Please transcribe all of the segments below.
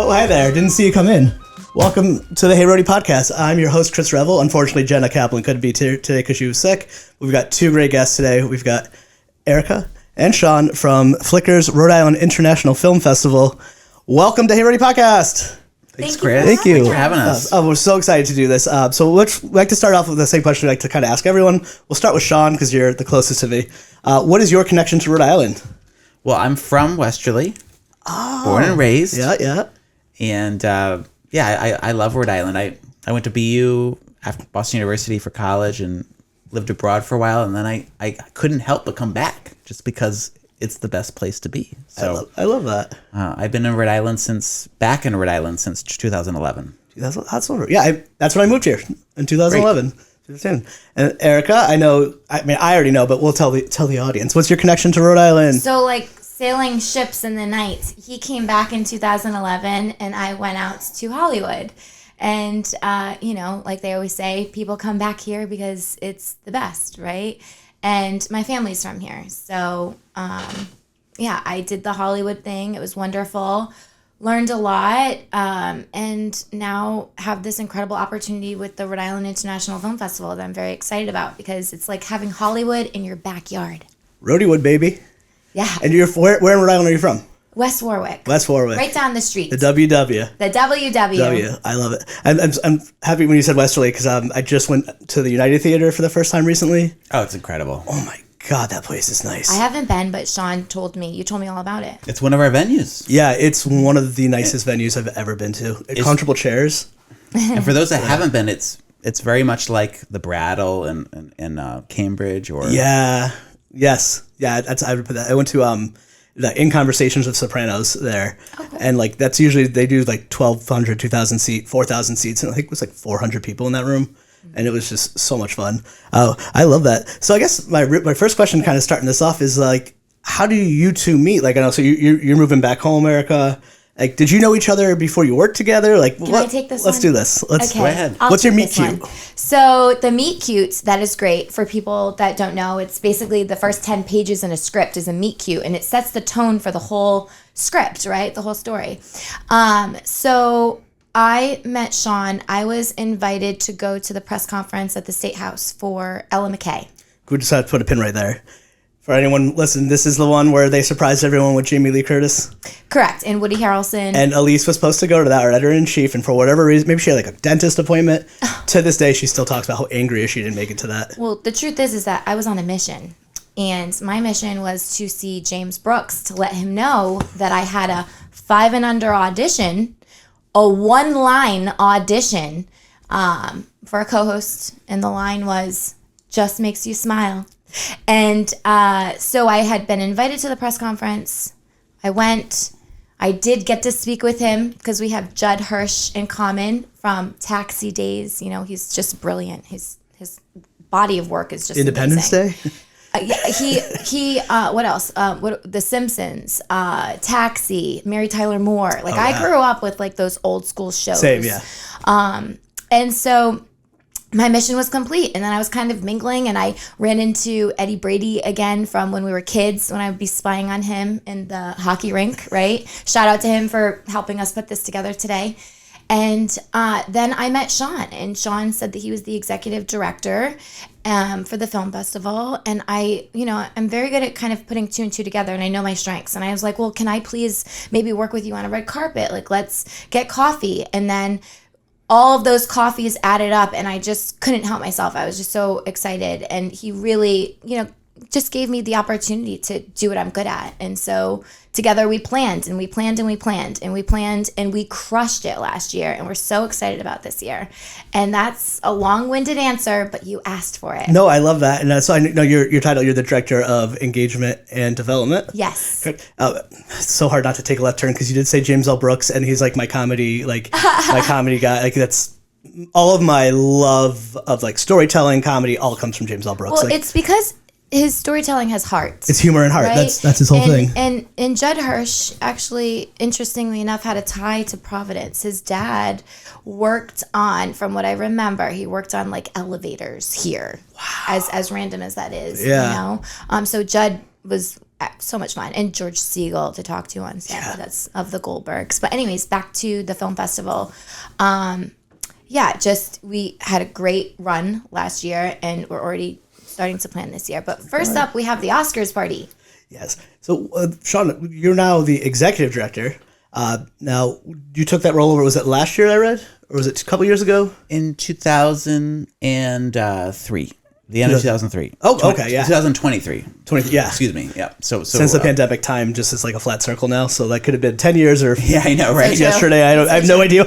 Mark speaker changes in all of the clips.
Speaker 1: Oh, hi there. Didn't see you come in. Welcome to the Hey Rhody podcast. I'm your host, Chris Revill. Unfortunately, Jenna Kaplan couldn't be here today because she was sick. We've got two great guests today. We've got Ericka and Shawn from Flickr's Rhode Island International Film Festival. Welcome to Hey Rhody podcast.
Speaker 2: Thanks, Chris.
Speaker 1: Thank you
Speaker 2: for having us.
Speaker 1: We're so excited to do this. So we'd like to start off with the same question we like to kind of ask everyone. We'll start with Shawn because you're the closest to me. What is your connection to Rhode Island?
Speaker 2: Well, I'm from Westerly, born and raised.
Speaker 1: Yeah.
Speaker 2: And I love Rhode Island. I went to BU after Boston University for college and lived abroad for a while. And then I couldn't help but come back just because it's the best place to be. So
Speaker 1: I love that.
Speaker 2: I've been in Rhode Island since 2011.
Speaker 1: That's over. Yeah, that's when I moved here in 2011. And Ericka, I already know, but we'll tell the audience. What's your connection to Rhode Island?
Speaker 3: So, sailing ships in the night. He came back in 2011, and I went out to Hollywood. And, like they always say, people come back here because it's the best, right? And my family's from here. So, I did the Hollywood thing. It was wonderful. Learned a lot, and now have this incredible opportunity with the Rhode Island International Film Festival that I'm very excited about because it's like having Hollywood in your backyard.
Speaker 1: Rhodywood, baby.
Speaker 3: Yeah.
Speaker 1: And where in Rhode Island are you from?
Speaker 3: West Warwick.
Speaker 1: Right
Speaker 3: down the street.
Speaker 1: The WW.
Speaker 3: The WW.
Speaker 1: I love it. I'm happy when you said Westerly because I just went to the United Theater for the first time recently.
Speaker 2: Oh, it's incredible.
Speaker 1: Oh my God, that place is nice.
Speaker 3: I haven't been, but Shawn told me all about it.
Speaker 2: It's one of our venues.
Speaker 1: Yeah, it's one of the nicest venues I've ever been to. Comfortable chairs.
Speaker 2: And for those that haven't been, it's very much like the Brattle in Cambridge or
Speaker 1: Yes. Yeah, I would put that. I went to In Conversations with Sopranos there. Oh, cool. And that's usually they do 1,200, 2,000 seat, 4,000 seats, and I think it was 400 people in that room. And it was just so much fun. Oh, I love that. So I guess my first question, kind of starting this off, is how do you two meet? I know, so you're moving back home, Ericka. Did you know each other before you worked together?
Speaker 3: Can I take this?
Speaker 1: Let's do this. Go ahead. What's your meet cute?
Speaker 3: So the meet cute, that is great for people that don't know. It's basically the first 10 pages in a script is a meet cute, and it sets the tone for the whole script, right? The whole story. So I met Shawn. I was invited to go to the press conference at the State House for Ella McKay.
Speaker 1: We just had to put a pin right there. For anyone listening, this is the one where they surprised everyone with Jamie Lee Curtis.
Speaker 3: Correct, and Woody Harrelson. And
Speaker 1: Elise was supposed to go to that, our editor-in-chief, and for whatever reason, maybe she had a dentist appointment. To this day, she still talks about how angry she didn't make it to that.
Speaker 3: Well, the truth is that I was on a mission. And my mission was to see James Brooks to let him know that I had a 5 and under audition, a 1-line audition for a co-host, and the line was, "Just makes you smile." And so I had been invited to the press conference. I went. I did get to speak with him because we have Judd Hirsch in common from Taxi Days. He's just brilliant. His body of work is just
Speaker 1: Independence
Speaker 3: amazing.
Speaker 1: Day?
Speaker 3: He what else? The Simpsons, Taxi, Mary Tyler Moore. I grew up with those old school shows.
Speaker 1: Same, yeah.
Speaker 3: And so my mission was complete. And then I was kind of mingling, and I ran into Eddie Brady again from when we were kids, when I would be spying on him in the hockey rink, right? Shout out to him for helping us put this together today. And then I met Shawn, and Shawn said that he was the executive director for the film festival. And I'm very good at kind of putting 2 and 2 together, and I know my strengths. And I was like, well, can I please maybe work with you on a red carpet? Let's get coffee. And then all of those coffees added up, and I just couldn't help myself. I was just so excited. And he really, just gave me the opportunity to do what I'm good at. And so together we planned and we planned and we planned and we planned, and we crushed it last year. And we're so excited about this year. And that's a long-winded answer, but you asked for it.
Speaker 1: No, I love that. And so I know your title, you're the director of engagement and development.
Speaker 3: Yes.
Speaker 1: It's so hard not to take a left turn because you did say James L. Brooks, and he's my comedy, my comedy guy. That's all of my love of storytelling, comedy, all comes from James L. Brooks.
Speaker 3: Well, it's because his storytelling has heart.
Speaker 1: It's humor and heart. Right? That's his whole thing.
Speaker 3: And Judd Hirsch actually, interestingly enough, had a tie to Providence. His dad worked on, from what I remember, he worked on elevators here. Wow. As random as that is.
Speaker 1: Yeah.
Speaker 3: So Judd was so much fun. And George Siegel to talk to on set.
Speaker 1: Yeah.
Speaker 3: That's of the Goldbergs. But anyways, back to the film festival. We had a great run last year, and we're already starting to plan this year. But first up, we have the Oscars party.
Speaker 1: Yes. So, Shawn, you're now the executive director. Now, you took that role over, was it last year I read? Or was it a couple years ago?
Speaker 2: In 2003. The end of 2003.
Speaker 1: Oh, okay, yeah.
Speaker 2: 2023.
Speaker 1: 20, yeah.
Speaker 2: Excuse me. Yeah. So
Speaker 1: Since the pandemic time, just is like a flat circle now. So that could have been 10 years or
Speaker 2: yeah, I know, right?
Speaker 1: yesterday. I have no idea.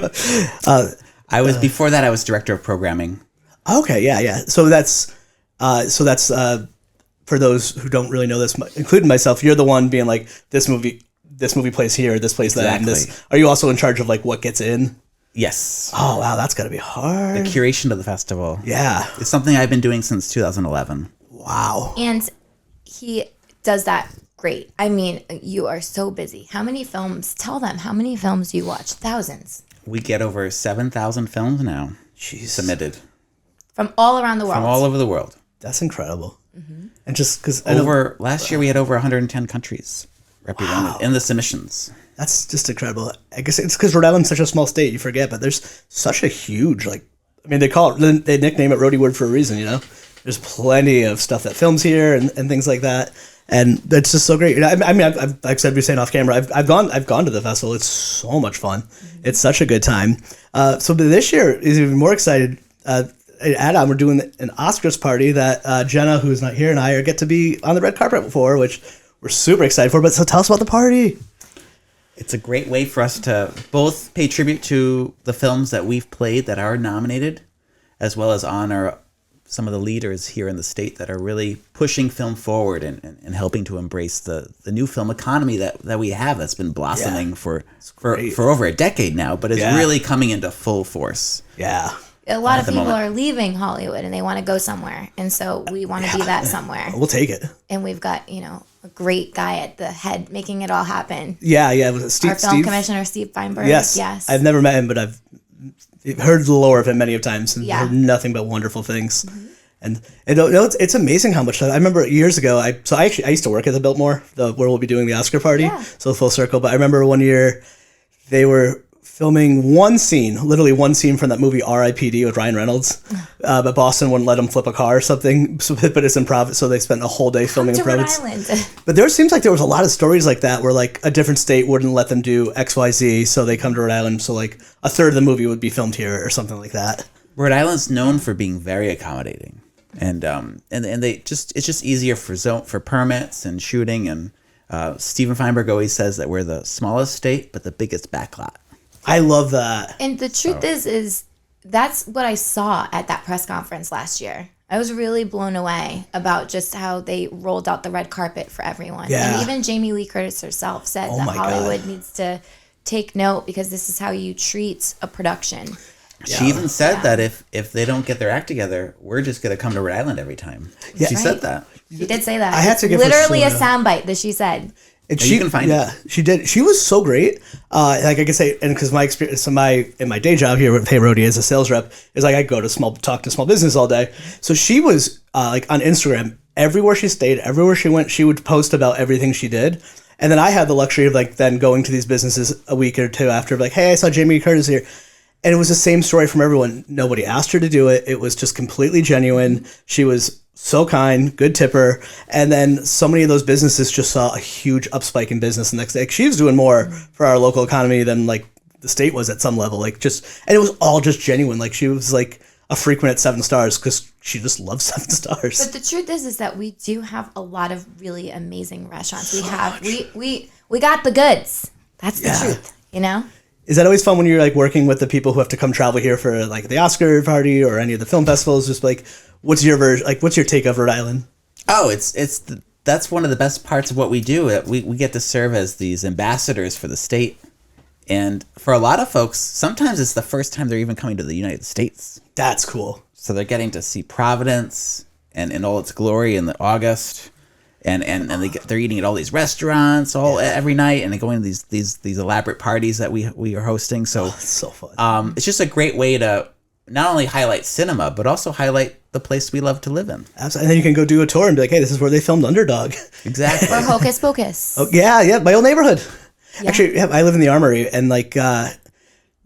Speaker 2: Before that, I was director of programming.
Speaker 1: Okay, yeah. So that's for those who don't really know this, including myself, you're the one being like, this movie plays here, this plays that, and this. Are you also in charge of like what gets in?
Speaker 2: Yes.
Speaker 1: Oh wow, that's got to be hard.
Speaker 2: The curation of the festival.
Speaker 1: Yeah.
Speaker 2: It's something I've been doing since 2011.
Speaker 1: Wow.
Speaker 3: And he does that great. I mean, you are so busy. How many films? Tell them how many films you watch. Thousands.
Speaker 2: We get over 7,000 films now submitted.
Speaker 3: From all around the world.
Speaker 2: From all over the world.
Speaker 1: That's incredible. Mm-hmm. And just because
Speaker 2: last year we had over 110 countries represented in the submissions.
Speaker 1: That's just incredible. I guess it's because Rhode Island's such a small state, you forget, but there's such a huge, they nickname it Rhody Wood for a reason, you know? There's plenty of stuff that films here and things like that. And that's just so great. You know, I mean, I've like I said, we were saying off camera, I've gone to the festival. It's so much fun. Mm-hmm. It's such a good time. So this year is even more excited. We're doing an Oscars party that Jenna, who's not here, and I get to be on the red carpet for, which we're super excited for. But so tell us about the party.
Speaker 2: It's a great way for us to both pay tribute to the films that we've played that are nominated, as well as honor some of the leaders here in the state that are really pushing film forward and helping to embrace the new film economy that we have that's been blossoming for over a decade now, but it's really coming into full force.
Speaker 1: Yeah.
Speaker 3: A lot of people are leaving Hollywood and they want to go somewhere. And so we want to be that somewhere.
Speaker 1: We'll take it.
Speaker 3: And we've got, a great guy at the head making it all happen.
Speaker 1: Yeah.
Speaker 3: Our film commissioner, Steve Feinberg.
Speaker 1: Yes. I've never met him, but I've heard the lore of him many of times and heard nothing but wonderful things. Mm-hmm. And it's amazing how much I remember years ago. I used to work at the Biltmore, where we'll be doing the Oscar party. Yeah. So full circle. But I remember one year they were filming literally one scene from that movie R.I.P.D. with Ryan Reynolds. But Boston wouldn't let him flip a car or something. But it's improv, so they spent a whole day filming in Providence. But there seems like there was a lot of stories like that where like a different state wouldn't let them do XYZ, so they come to Rhode Island. So like a third of the movie would be filmed here or something like that.
Speaker 2: Rhode Island's known for being very accommodating. And it's just easier for permits and shooting. And Steven Feinberg always says that we're the smallest state, but the biggest backlot.
Speaker 1: I love that.
Speaker 3: And the truth is that's what I saw at that press conference last year. I was really blown away about just how they rolled out the red carpet for everyone. Yeah. And even Jamie Lee Curtis herself said that Hollywood needs to take note because this is how you treat a production.
Speaker 2: She even said that if they don't get their act together, we're just going to come to Rhode Island every time. Yeah. She said that.
Speaker 3: She did say that.
Speaker 1: I had to give
Speaker 3: literally a soundbite that she said.
Speaker 1: And
Speaker 2: you can find it.
Speaker 1: Yeah, she did. She was so great. Like I can say, and because my experience in my day job here with Rhody as a sales rep is like I go to talk to small business all day. So she was like on Instagram everywhere she stayed, everywhere she went, she would post about everything she did. And then I had the luxury of like then going to these businesses a week or two after, like, hey, I saw Jamie Curtis here. And it was the same story from everyone. Nobody asked her to do it. It was just completely genuine. She was so kind, good tipper. And then so many of those businesses just saw a huge upspike in business the next day. Like, she was doing more for our local economy than like the state was at some level. Like and it was all just genuine. Like she was like a frequent at 7 stars because she just loves 7 stars.
Speaker 3: But the truth is that we do have a lot of really amazing restaurants. We got the goods. That's the truth,
Speaker 1: Is that always fun when you're like working with the people who have to come travel here for like the Oscar party or any of the film festivals? Just like, what's your take of Rhode Island?
Speaker 2: Oh, that's one of the best parts of what we do. We get to serve as these ambassadors for the state, and for a lot of folks, sometimes it's the first time they're even coming to the United States.
Speaker 1: That's cool.
Speaker 2: So they're getting to see Providence and in all its glory in the August. And they're eating at all these restaurants every night, and they're going to these elaborate parties that we are hosting. So
Speaker 1: it's so fun.
Speaker 2: It's just a great way to not only highlight cinema, but also highlight the place we love to live in.
Speaker 1: Absolutely. And then you can go do a tour and be like, hey, this is where they filmed Underdog.
Speaker 2: Exactly.
Speaker 3: Or Hocus Pocus.
Speaker 1: Oh, yeah, my old neighborhood. Yeah. Actually, I live in the Armory, and like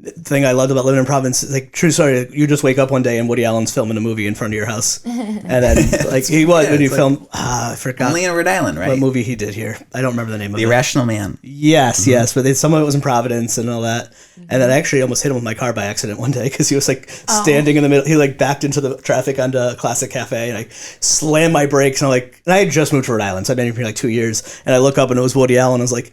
Speaker 1: the thing I loved about living in Providence is, like, true story, you just wake up one day and Woody Allen's filming a movie in front of your house. And then, like, he was, when you film, I forgot.
Speaker 2: Only in Rhode Island, right?
Speaker 1: What movie he did here. I don't remember the name of it.
Speaker 2: The Irrational Man.
Speaker 1: Yes, yes, but some of it was in Providence and all that. And then I actually almost hit him with my car by accident one day because he was, like, standing in the middle. He, like, backed into the traffic onto a Classic Cafe, and I slammed my brakes, and I'm like, and I had just moved to Rhode Island, so I'd been here for, like, 2 years. And I look up, and it was Woody Allen. I was like,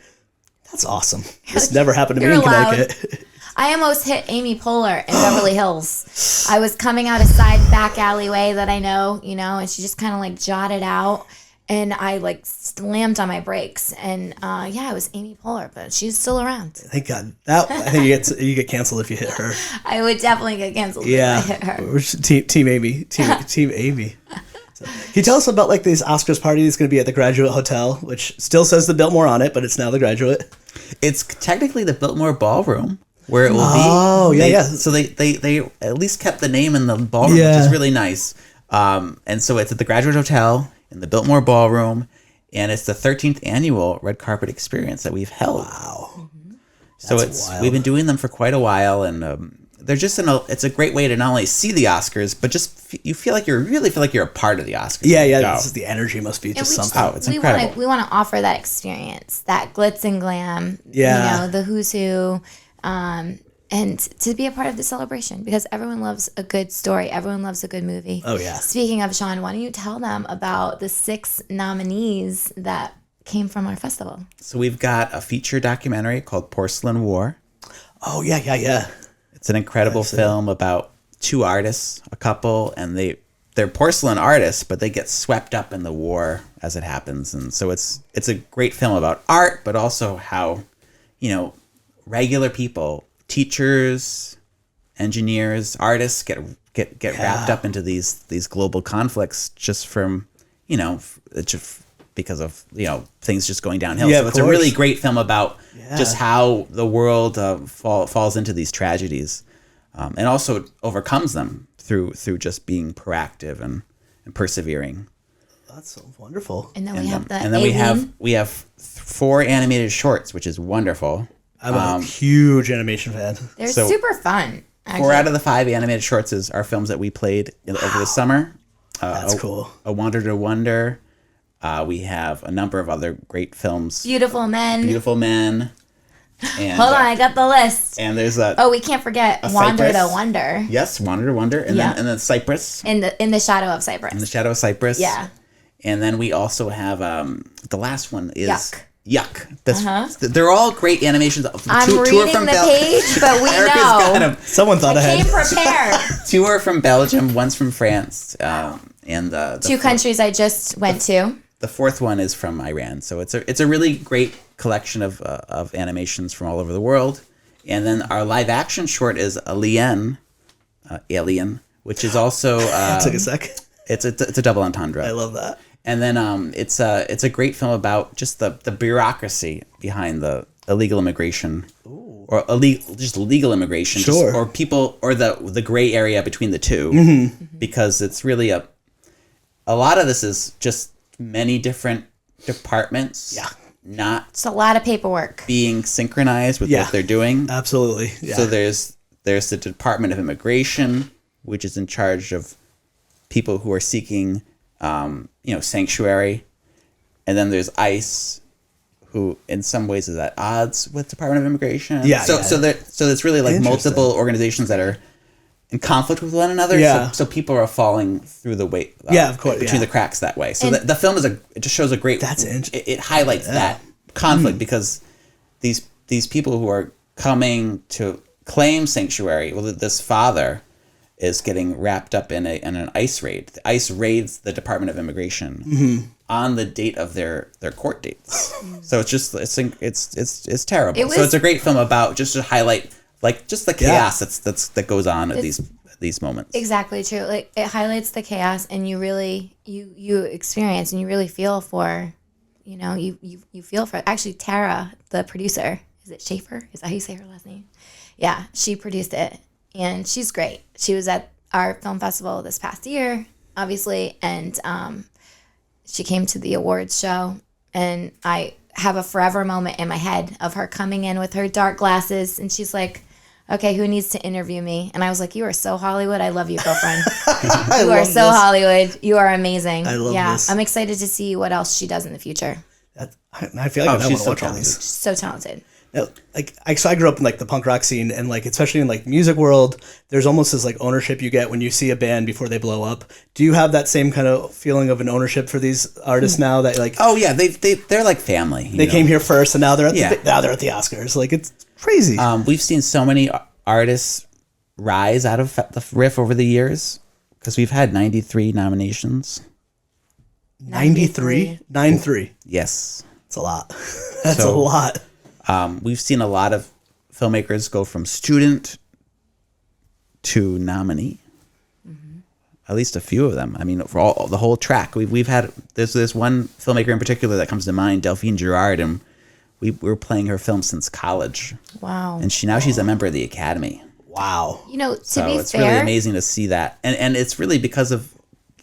Speaker 1: that's awesome. This never happened to me in Connecticut.
Speaker 3: I almost hit Amy Poehler in Beverly Hills. I was coming out a side back alleyway that I know, and she just kind of like jotted out, and I like slammed on my brakes, and it was Amy Poehler, but she's still around.
Speaker 1: Thank God. I think you get canceled if you hit her.
Speaker 3: I would definitely get canceled if I hit her.
Speaker 1: Team Amy. Team Amy. So, can you tell us about like these Oscars party that's going to be at the Graduate Hotel, which still says the Biltmore on it, but it's now the Graduate?
Speaker 2: It's technically the Biltmore Ballroom where it will be.
Speaker 1: Oh, yeah.
Speaker 2: So they at least kept the name in the ballroom, which is really nice. And so it's at the Graduate Hotel in the Biltmore Ballroom, and it's the 13th annual red carpet experience that we've held.
Speaker 1: Wow.
Speaker 2: So
Speaker 1: wild.
Speaker 2: We've been doing them for quite a while, and they're just it's a great way to not only see the Oscars, but just you really feel like you're a part of the Oscars.
Speaker 1: Yeah. The energy must be just something.
Speaker 2: It's incredible.
Speaker 3: We want to offer that experience, that glitz and glam.
Speaker 1: Yeah.
Speaker 3: The who's who, and to be a part of the celebration, because everyone loves a good story. Everyone loves a good movie.
Speaker 1: Oh yeah.
Speaker 3: Speaking of, Shawn, why don't you tell them about the 6 nominees that came from our festival?
Speaker 2: So we've got a feature documentary called Porcelain War.
Speaker 1: Oh yeah.
Speaker 2: It's an incredible film about 2 artists, a couple, and they're porcelain artists, but they get swept up in the war as it happens. And so it's a great film about art, but also how, regular people, teachers, engineers, artists get wrapped up into these global conflicts just from, just because of, things just going downhill.
Speaker 1: Yeah,
Speaker 2: so it's a really great film about just how the world falls into these tragedies, and also overcomes them through just being proactive and persevering.
Speaker 1: That's so wonderful.
Speaker 3: And then we have
Speaker 2: we have 4 animated shorts, which is wonderful.
Speaker 1: I'm a huge animation fan.
Speaker 3: They're super fun. Actually.
Speaker 2: 4 out of the 5 animated shorts are films that we played over the summer.
Speaker 1: That's cool.
Speaker 2: A Wander to Wonder. We have a number of other great films.
Speaker 3: Beautiful Men.
Speaker 2: And,
Speaker 3: hold on, I got the list.
Speaker 2: And there's
Speaker 3: we can't forget Wander to Wonder.
Speaker 2: Yes, Wander to Wonder, and then Cypress.
Speaker 3: In the Shadow of Cypress.
Speaker 2: In the Shadow of Cypress.
Speaker 3: Yeah.
Speaker 2: And then we also have the last one is
Speaker 3: Yuck.
Speaker 2: They're all great animations.
Speaker 3: I'm reading the page, but we know.
Speaker 1: Someone thought ahead.
Speaker 3: Came prepared.
Speaker 2: 2 are from Belgium, one's from France, and the
Speaker 3: 2 countries I just went to.
Speaker 2: The 4th one is from Iran. So it's a really great collection of animations from all over the world. And then our live action short is Alien, which is also
Speaker 1: It took a sec.
Speaker 2: It's a double entendre.
Speaker 1: I love that.
Speaker 2: And then it's a great film about just the bureaucracy behind the illegal immigration. Ooh. Or just legal immigration.
Speaker 1: Sure.
Speaker 2: Or people, or the gray area between the two. Because it's really a lot of this is just many different departments.
Speaker 1: Yeah.
Speaker 3: It's a lot of paperwork.
Speaker 2: Being synchronized with what they're doing.
Speaker 1: Absolutely. Yeah.
Speaker 2: So there's the Department of Immigration, which is in charge of people who are seeking sanctuary. And then there's ICE, who in some ways is at odds with Department of Immigration.
Speaker 1: Yeah.
Speaker 2: So there's really like multiple organizations that are in conflict with one another.
Speaker 1: Yeah.
Speaker 2: So people are falling through the weight.
Speaker 1: Of course.
Speaker 2: Between the cracks that way. So the film it just shows a great.
Speaker 1: That's interesting.
Speaker 2: It highlights that conflict because these people who are coming to claim sanctuary. Well, this father is getting wrapped up in an ICE raid. The ICE raids the Department of Immigration on the date of their court dates. So it's terrible. So it's a great film about just to highlight like just the chaos that goes on at these moments.
Speaker 3: Exactly true. Like it highlights the chaos, and you really you experience and you really feel for, you feel for. Actually, Tara, the producer, is it Schaefer? Is that how you say her last name? Yeah, she produced it. and she's great. She was at our film festival this past year, obviously, and she came to the awards show, and I have a forever moment in my head of her coming in with her dark glasses, and she's like, okay, who needs to interview me? And I was like, you are so Hollywood. I love you, girlfriend. You are so Hollywood. You are amazing.
Speaker 1: I love this.
Speaker 3: I'm excited to see what else she does in the future.
Speaker 1: I feel like I want to watch all these.
Speaker 3: She's so talented.
Speaker 1: So I grew up in like the punk rock scene, and like especially in like music world, there's almost this like ownership you get when you see a band before they blow up. Do you have that same kind of feeling of an ownership for these artists now that like?
Speaker 2: Oh yeah, they're like family.
Speaker 1: They came here first, and now they're at the Oscars. Like it's crazy.
Speaker 2: We've seen so many artists rise out of the RIIFF over the years because we've had 93 nominations.
Speaker 1: 93? 93.
Speaker 2: Yes.
Speaker 1: That's a lot. That's a lot.
Speaker 2: We've seen a lot of filmmakers go from student to nominee. Mm-hmm. At least a few of them. I mean, for the whole track, we've had there's one filmmaker in particular that comes to mind, Delphine Girard, and we were playing her film since college.
Speaker 3: Wow.
Speaker 2: And she's a member of the Academy.
Speaker 1: Wow.
Speaker 3: You know,
Speaker 2: to be fair, it's really amazing to see that, and it's really because of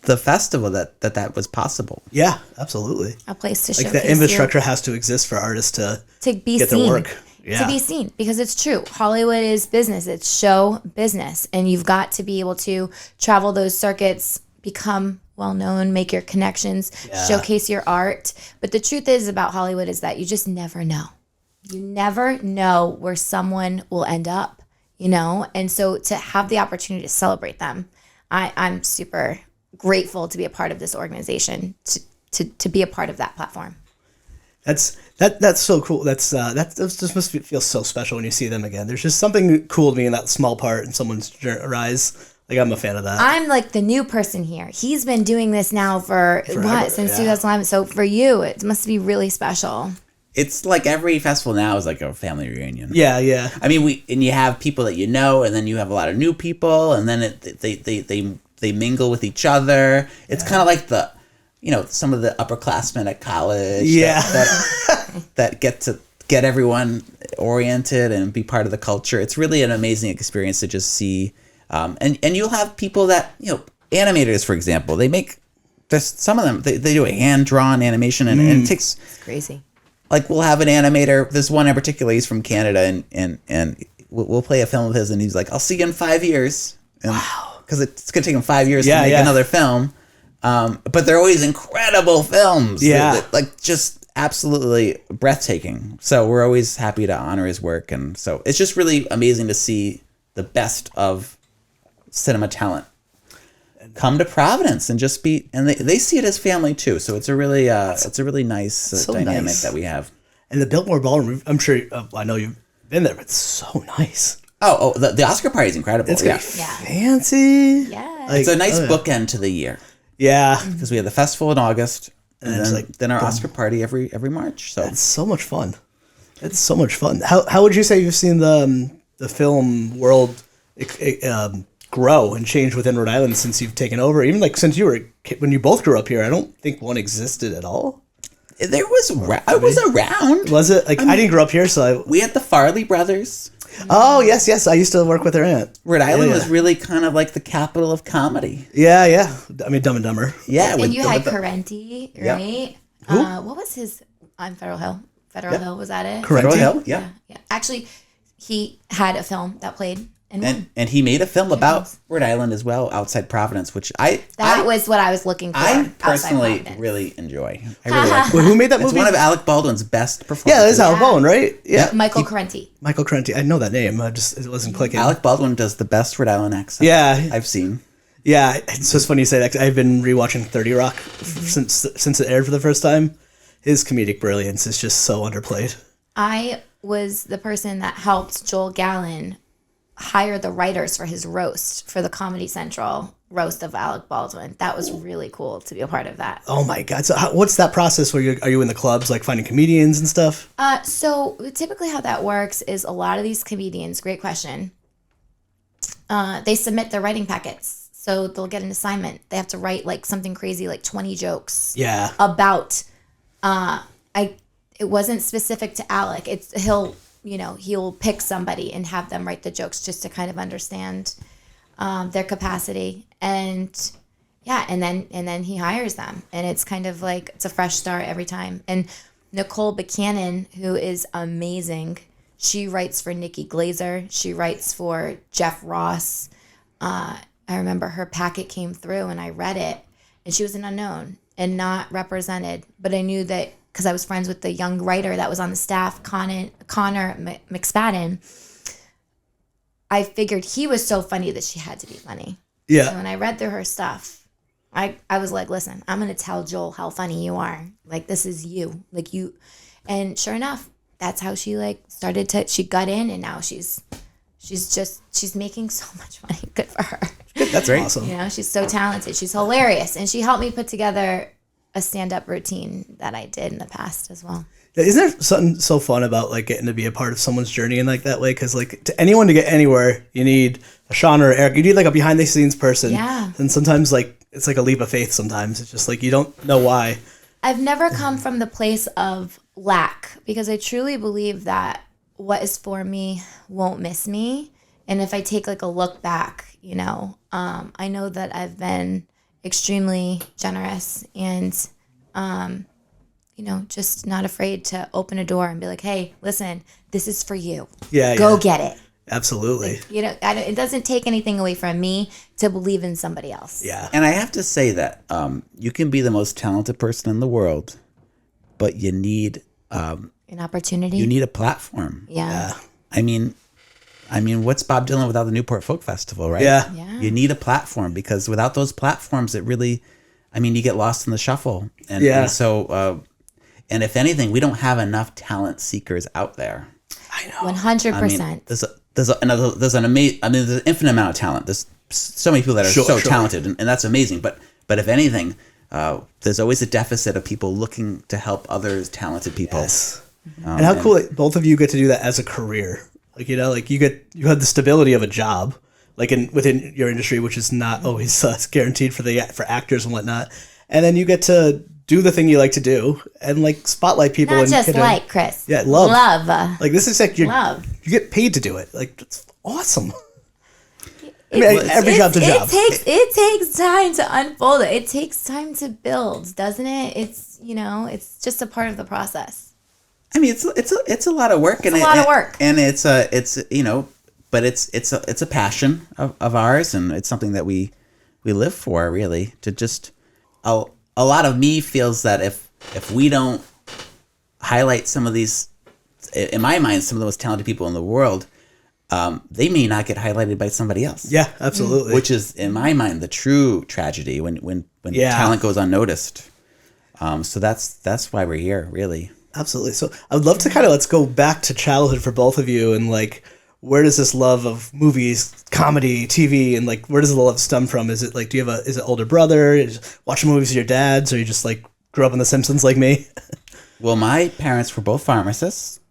Speaker 2: the festival that was possible.
Speaker 1: Yeah, absolutely.
Speaker 3: A place to
Speaker 1: like
Speaker 3: showcase
Speaker 1: the infrastructure has to exist for artists to
Speaker 3: be
Speaker 1: get
Speaker 3: seen.
Speaker 1: their work. Yeah.
Speaker 3: To be seen, because it's true. Hollywood is business. It's show business, and you've got to be able to travel those circuits, become well known, make your connections, showcase your art. But the truth is about Hollywood is that you just never know. You never know where someone will end up, you know? And so to have the opportunity to celebrate them, I'm super grateful to be a part of this organization, to be a part of that platform.
Speaker 1: That's so cool. That just must feel so special when you see them again. There's just something cool to being that small part in someone's rise. Like I'm a fan of that.
Speaker 3: I'm like the new person here. He's been doing this now for forever, since 2011. So for you, it must be really special.
Speaker 2: It's like every festival now is like a family reunion.
Speaker 1: Yeah, yeah.
Speaker 2: I mean, you have people that you know, and then you have a lot of new people, and then they mingle with each other. It's kind of like some of the upperclassmen at college.
Speaker 1: Yeah.
Speaker 2: That get everyone oriented and be part of the culture. It's really an amazing experience to just see. And you'll have people that, animators, for example, some of them, they do a hand-drawn animation, and it takes...
Speaker 3: It's crazy.
Speaker 2: Like, we'll have an animator, this one in particular, he's from Canada, and we'll play a film of his, and he's like, I'll see you in 5 years. Wow. Because it's going to take him 5 years to make another film. But they're always incredible films.
Speaker 1: Yeah.
Speaker 2: They're just absolutely breathtaking. So we're always happy to honor his work. And so it's just really amazing to see the best of cinema talent come to Providence and just and they see it as family too. So it's a really nice dynamic that we have.
Speaker 1: And the Biltmore Ballroom, I'm sure I know you've been there, but it's so nice.
Speaker 2: Oh, the Oscar party is incredible.
Speaker 1: It's fancy.
Speaker 3: Yeah.
Speaker 2: It's a nice bookend to the year.
Speaker 1: Yeah.
Speaker 2: Because we have the festival in August, and then our Oscar party every March. So
Speaker 1: it's so much fun. It's so much fun. How would you say you've seen the film world grow and change within Rhode Island since you've taken over? Even like since when you both grew up here, I don't think one existed at all.
Speaker 2: I was around.
Speaker 1: Was it? Like I didn't grow up here, so
Speaker 2: we had the Farley brothers.
Speaker 1: Oh yes, I used to work with their aunt.
Speaker 2: Rhode Island was really kind of like the capital of comedy.
Speaker 1: Yeah. I mean, Dumb and Dumber.
Speaker 2: Yeah,
Speaker 3: and you had Correnti, right?
Speaker 1: Who?
Speaker 3: What was his on Federal Hill? Federal Hill, was that it?
Speaker 1: Federal
Speaker 2: Hill, yeah.
Speaker 3: Actually, he had a film that played.
Speaker 2: And he made a film about Rhode Island as well, Outside Providence, which
Speaker 3: that was what I was looking for.
Speaker 2: I personally really enjoy. I really like it.
Speaker 1: Who made that movie?
Speaker 2: It's one of Alec Baldwin's best performances.
Speaker 1: Yeah, it is Alec Baldwin, right? Yeah.
Speaker 3: Michael Correnti.
Speaker 1: Michael Correnti. I know that name. It wasn't clicking.
Speaker 2: Alec Baldwin does the best Rhode Island accent I've seen. Yeah,
Speaker 1: it's just funny you say that. I've been rewatching 30 Rock since it aired for the first time. His comedic brilliance is just so underplayed.
Speaker 3: I was the person that helped Joel Gallen hire the writers for his roast for the Comedy Central roast of Alec Baldwin. That was really cool to be a part of that.
Speaker 1: Oh my God. So what's that process where are you in the clubs, like finding comedians and stuff?
Speaker 3: So typically how that works is a lot of these comedians, great question, they submit their writing packets. So they'll get an assignment. They have to write like something crazy, like 20 jokes.
Speaker 1: Yeah.
Speaker 3: About, it wasn't specific to Alec. He'll he'll pick somebody and have them write the jokes just to kind of understand their capacity. And and then he hires them, and it's kind of like it's a fresh start every time. And Nicole Buchanan, who is amazing, she writes for Nikki Glazer. She writes for Jeff Ross. I remember her packet came through and I read it, and she was an unknown and not represented. But I knew that because I was friends with the young writer that was on the staff, Connor McSpadden. I figured he was so funny that she had to be funny.
Speaker 1: Yeah.
Speaker 3: So when I read through her stuff, I was like, listen, I'm going to tell Joel how funny you are. Like, this is you. Like, you. And sure enough, that's how she, she got in, and now she's making so much money. Good for her.
Speaker 1: That's awesome.
Speaker 3: She's so talented. She's hilarious. And she helped me put together a stand-up routine that I did in the past as well.
Speaker 1: Isn't there something so fun about getting to be a part of someone's journey in that way? Because to anyone to get anywhere, you need a Shawn or Eric. You need a behind the scenes person.
Speaker 3: Yeah.
Speaker 1: And sometimes it's a leap of faith. Sometimes it's just you don't know why.
Speaker 3: I've never come from the place of lack, because I truly believe that what is for me won't miss me. And if I take a look back, I know that I've been extremely generous and, just not afraid to open a door and be like, hey, listen, this is for you.
Speaker 1: Yeah.
Speaker 3: Go get it.
Speaker 1: Absolutely.
Speaker 3: It doesn't take anything away from me to believe in somebody else.
Speaker 1: Yeah.
Speaker 2: And I have to say that you can be the most talented person in the world, but you need
Speaker 3: an opportunity.
Speaker 2: You need a platform.
Speaker 3: Yeah.
Speaker 2: I mean, what's Bob Dylan without the Newport Folk Festival, right?
Speaker 1: Yeah.
Speaker 2: You need a platform, because without those platforms, it really, you get lost in the shuffle. And so, and if anything, we don't have enough talent seekers out there.
Speaker 1: I know.
Speaker 3: 100%.
Speaker 2: There's an infinite amount of talent. There's so many people that are so talented, and that's amazing. But if anything, there's always a deficit of people looking to help others talented people.
Speaker 1: Yes. And how cool both of you get to do that as a career. You have the stability of a job, within your industry, which is not always guaranteed for actors and whatnot. And then you get to do the thing you like to do and spotlight people.
Speaker 3: Not just Chris.
Speaker 1: Yeah, love.
Speaker 3: Love.
Speaker 1: This is
Speaker 3: love.
Speaker 1: You get paid to do it. It's awesome. Every job's a job.
Speaker 3: It takes time to unfold it. It takes time to build, doesn't it? It's just a part of the process.
Speaker 2: It's a lot of work.
Speaker 3: It's a lot of work.
Speaker 2: And but it's a passion of ours, and it's something that we live for, really. To just a lot of me feels that if we don't highlight some of these, in my mind, some of the most talented people in the world, they may not get highlighted by somebody else.
Speaker 1: Yeah, absolutely.
Speaker 2: Which is, in my mind, the true tragedy when talent goes unnoticed. So that's why we're here, really.
Speaker 1: Absolutely. So I would love to let's go back to childhood for both of you, and where does this love of movies, comedy, TV, and where does the love stem from? Is it do you have is it older brother? Is watching movies with your dads, or you just grew up on The Simpsons like me?
Speaker 2: Well, my parents were both pharmacists,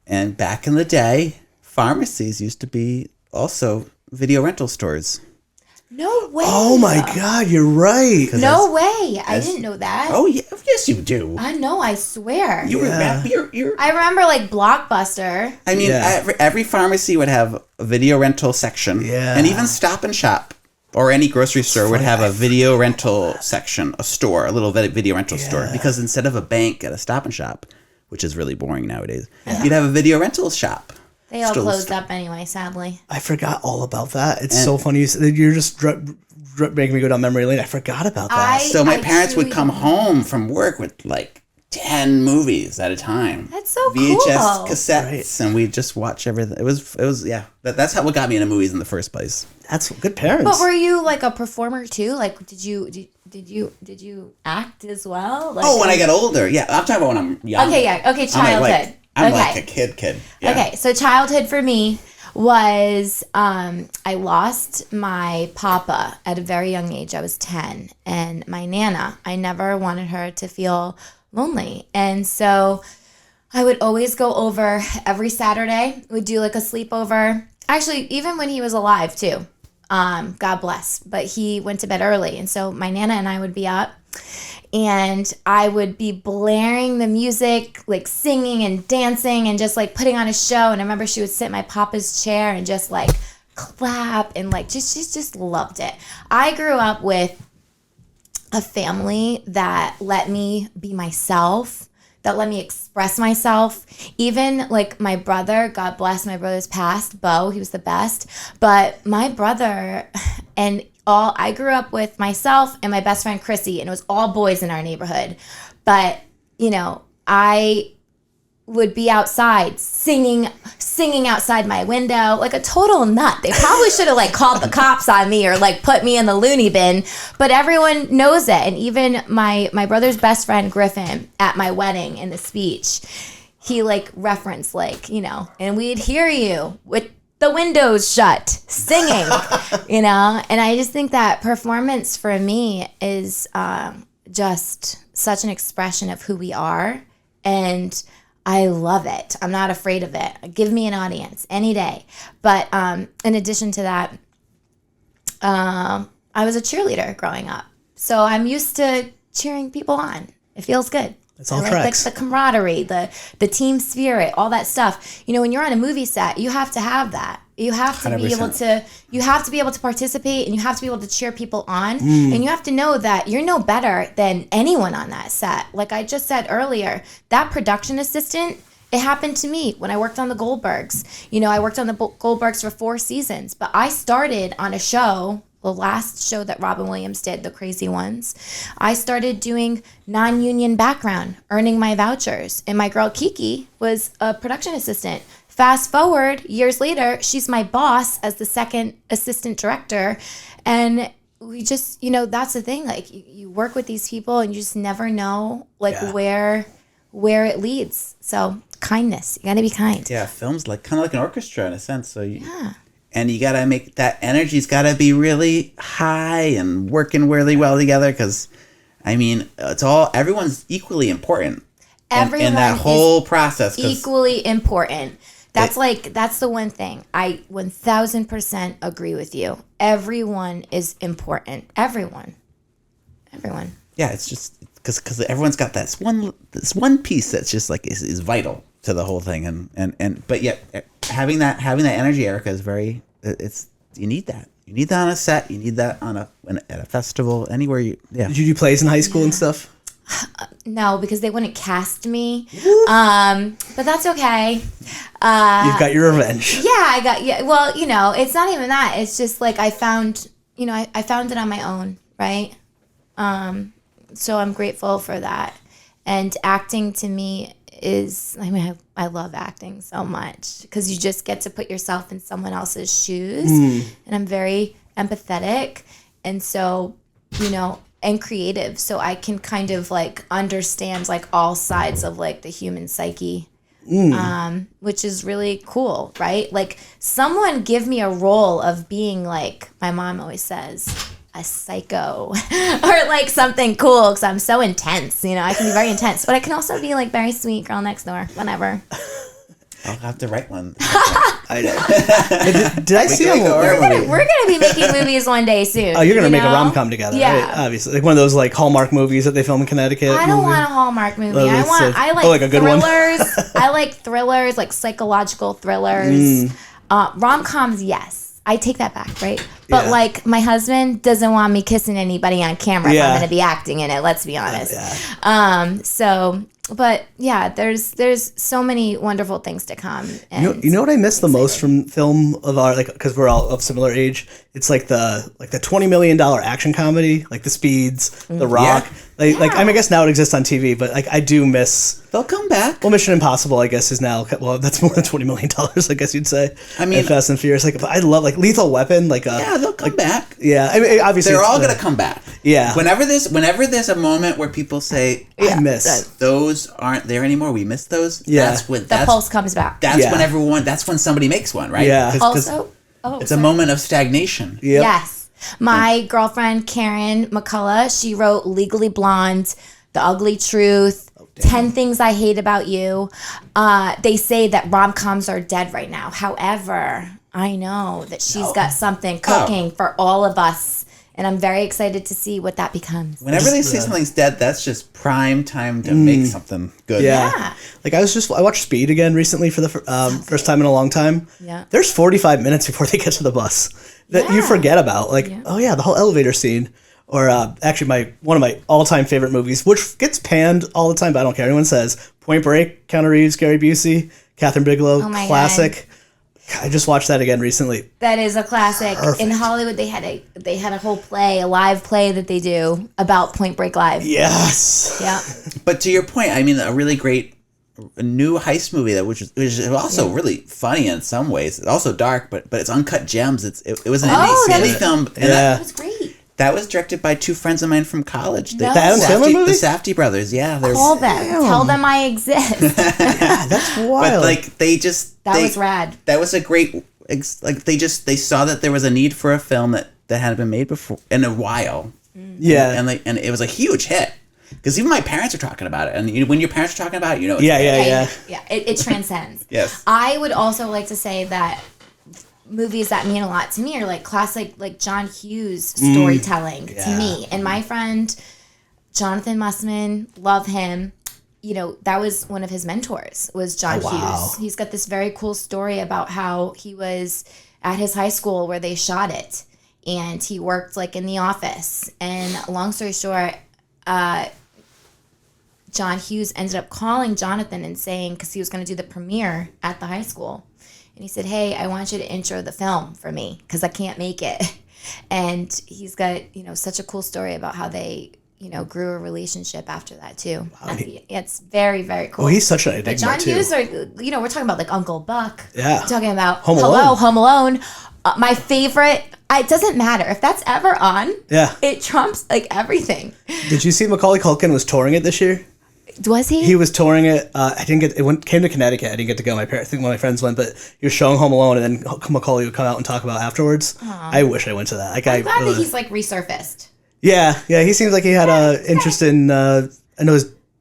Speaker 2: and back in the day, pharmacies used to be also video rental stores.
Speaker 3: No way.
Speaker 1: Oh my God, you're right.
Speaker 3: No way. I didn't know that.
Speaker 2: Oh yeah, yes you do.
Speaker 3: I know, I swear.
Speaker 2: You're
Speaker 3: I remember Blockbuster.
Speaker 2: Every pharmacy would have a video rental section.
Speaker 1: Yeah.
Speaker 2: And even Stop and Shop or any grocery store would have a video rental section, a little video rental store. Because instead of a bank at a Stop and Shop, which is really boring nowadays, you'd have a video rental shop.
Speaker 3: They all closed up anyway, sadly.
Speaker 1: I forgot all about that. It's so funny. You're just making me go down memory lane. I forgot about that.
Speaker 2: So my parents would come home from work with 10 movies at a time.
Speaker 3: That's so
Speaker 2: VHS
Speaker 3: cool.
Speaker 2: cassettes, and we'd just watch everything. It was That's what got me into movies in the first place.
Speaker 1: That's good parents.
Speaker 3: But were you a performer too? Did you act as well?
Speaker 2: When I got older, yeah. I'm talking about when I'm young.
Speaker 3: Okay, childhood.
Speaker 2: I'm like a kid. Yeah.
Speaker 3: Okay, so childhood for me was I lost my papa at a very young age. I was 10, and my Nana, I never wanted her to feel lonely. And so I would always go over every Saturday. We'd do a sleepover. Actually, even when he was alive too. God bless. But he went to bed early. And so my Nana and I would be up. and I would be blaring the music, like singing and dancing and just like putting on a show. And I remember she would sit in my papa's chair and just like clap and like just loved it. I grew up with a family that let me be myself, that let me express myself. Even like my brother, God bless my brother's passed, Bo, he was the best. But my brother and I grew up with myself and my best friend Chrissy, and it was all boys in our neighborhood. But, you know, I would be outside singing outside my window like a total nut. They probably should have like called the cops on me or like put me in the loony bin, but everyone knows it. And even my brother's best friend Griffin at my wedding in the speech, he like referenced like, you know, and we'd hear you with the windows shut singing, you know. And I just think that performance for me is just such an expression of who we are, and I love it. I'm not afraid of it. Give me an audience any day. But in addition to that, I was a cheerleader growing up. So I'm used to cheering people on. It feels good.
Speaker 1: It's all
Speaker 3: I
Speaker 1: tracks.
Speaker 3: like the camaraderie, the team spirit, all that stuff. You know, when you're on a movie set, you have to have that. You have to
Speaker 2: 100%.
Speaker 3: you have to be able to participate, and you have to be able to cheer people on. And you have to know that you're no better than anyone on that set. Like I just said earlier, that production assistant, it happened to me when I worked on the Goldbergs. You know, I worked on the Goldbergs for 4 seasons, but I started on a show, the last show that Robin Williams did, The Crazy Ones. I started doing non-union background, earning my vouchers. And my girl Kiki was a production assistant. Fast forward, years later, she's my boss as the second assistant director. And we just, you know, that's the thing. Like, you work with these people and you just never know, like, where it leads. So, kindness. You got to be kind.
Speaker 2: Yeah, film's like kind of like an orchestra in a sense. So and you got to make that energy's got to be really high and working really well together, because, I mean, everyone's equally important in that whole process.
Speaker 3: Equally important. That's the one thing. I 1000% agree with you. Everyone is important. Everyone.
Speaker 2: Yeah, it's just because everyone's got this one piece that's just like is vital to the whole thing, and but yet having that energy, Ericka, is very. You need that. You need that on a set. You need that at a festival, anywhere you. Yeah.
Speaker 1: Did you do plays in high school and stuff?
Speaker 3: No, because they wouldn't cast me. But that's okay.
Speaker 1: You've got your revenge.
Speaker 3: Yeah, well, you know, it's not even that. It's just like I found it on my own, right? So I'm grateful for that. And acting to me is, I mean, I love acting so much because you just get to put yourself in someone else's shoes. And I'm very empathetic. And so, you know, and creative, so I can kind of like understand like all sides of like the human psyche, which is really cool, right? Like someone give me a role of being like, my mom always says, a psycho or like something cool, because I'm so intense, you know. I can be very intense, but I can also be like very sweet girl next door, whenever.
Speaker 2: I'll have to write one.
Speaker 1: I know. Did I see
Speaker 3: we're gonna be making movies one day soon.
Speaker 1: Oh, you're gonna make a rom-com together, right? Obviously, like one of those like Hallmark movies that they film in Connecticut.
Speaker 3: I don't want a Hallmark movie. I like
Speaker 1: a good
Speaker 3: thrillers. I like thrillers, like psychological thrillers. Rom-coms, yes. I take that back, right? But like my husband doesn't want me kissing anybody on camera if I'm gonna be acting in it. Let's be honest. But yeah, there's so many wonderful things to come. And
Speaker 1: you know what I miss the most from film of our, like, because we're all of similar age. It's like the $20 million action comedy, like The Speeds, The Rock. Like I mean, I guess now it exists on TV, but like I do miss.
Speaker 2: They'll come back.
Speaker 1: Well, Mission Impossible, I guess, is now, well, that's more than $20 million, I guess you'd say.
Speaker 2: I mean,
Speaker 1: and Fast and Furious, like, but I love like Lethal Weapon, like
Speaker 2: they'll come back.
Speaker 1: Yeah, I mean, obviously
Speaker 2: they're all gonna come back.
Speaker 1: Yeah.
Speaker 2: Whenever there's a moment where people say,
Speaker 1: I miss
Speaker 2: those aren't there anymore, we miss those.
Speaker 1: Yeah.
Speaker 2: That's when
Speaker 3: the pulse comes back.
Speaker 2: That's when somebody makes one, right?
Speaker 1: Yeah.
Speaker 2: It's a moment of stagnation.
Speaker 1: Yep.
Speaker 3: Yes. My girlfriend Karen McCullough, she wrote Legally Blonde, The Ugly Truth, 10 Things I Hate About You. They say that rom-coms are dead right now. However, I know that she's got something cooking for all of us And I'm very excited to see what that becomes.
Speaker 2: Whenever they say something's dead, that's just prime time to make something good.
Speaker 1: Yeah. Like I watched Speed again recently for the first time in a long time.
Speaker 3: Yeah.
Speaker 1: There's 45 minutes before they get to the bus that you forget about. Like, oh yeah, the whole elevator scene. Or actually one of my all-time favorite movies, which gets panned all the time, but I don't care. Anyone says Point Break, Keanu Reeves, Gary Busey, Catherine Bigelow, classic. God. I just watched that again recently.
Speaker 3: That is a classic.
Speaker 1: Perfect.
Speaker 3: In Hollywood, they had a whole play, a live play that they do about Point Break Live.
Speaker 1: Yes.
Speaker 3: Yeah.
Speaker 2: But to your point, I mean, a really great new heist movie which is also really funny in some ways. It's also dark, but it's Uncut Gems. It was an indie film. And
Speaker 3: that was great.
Speaker 2: That was directed by two friends of mine from college.
Speaker 3: The
Speaker 1: Adam Sandler movie?
Speaker 2: The Safdie brothers. Yeah.
Speaker 3: Call them. Tell them I exist.
Speaker 1: That's wild.
Speaker 2: But like
Speaker 3: that was rad.
Speaker 2: That was a great they saw that there was a need for a film that hadn't been made before in a while.
Speaker 1: Yeah.
Speaker 2: And it was a huge hit. Because even my parents are talking about it, and when your parents are talking about it, it's
Speaker 3: Yeah. It transcends.
Speaker 2: Yes.
Speaker 3: I would also like to say that movies that mean a lot to me are like classic, like John Hughes storytelling to me. And my friend Jonathan Mussman, love him. That was one of his mentors, was John Hughes. He's got this very cool story about how he was at his high school where they shot it, and he worked like in the office. And long story short, John Hughes ended up calling Jonathan and saying, because he was going to do the premiere at the high school, and he said, hey, I want you to intro the film for me because I can't make it. And he's got, such a cool story about how they, grew a relationship after that too. Wow. It's very, very cool.
Speaker 1: Oh, he's such an enigma
Speaker 3: John
Speaker 1: too.
Speaker 3: Hughes, we're talking about like Uncle Buck.
Speaker 1: Yeah.
Speaker 3: We're talking about
Speaker 1: Home Alone.
Speaker 3: Home Alone. My favorite, it doesn't matter. If that's ever on, it trumps like everything.
Speaker 1: Did you see Macaulay Culkin was touring it this year?
Speaker 3: Was he?
Speaker 1: He was touring it. I didn't get it. Came to Connecticut. I didn't get to go. I think one of my friends went, but he was showing Home Alone, and then Macaulay would come out and talk about it afterwards. Aww. I wish I went to that.
Speaker 3: I'm glad that he's like resurfaced.
Speaker 1: Yeah. He seems like he had an interest in. I know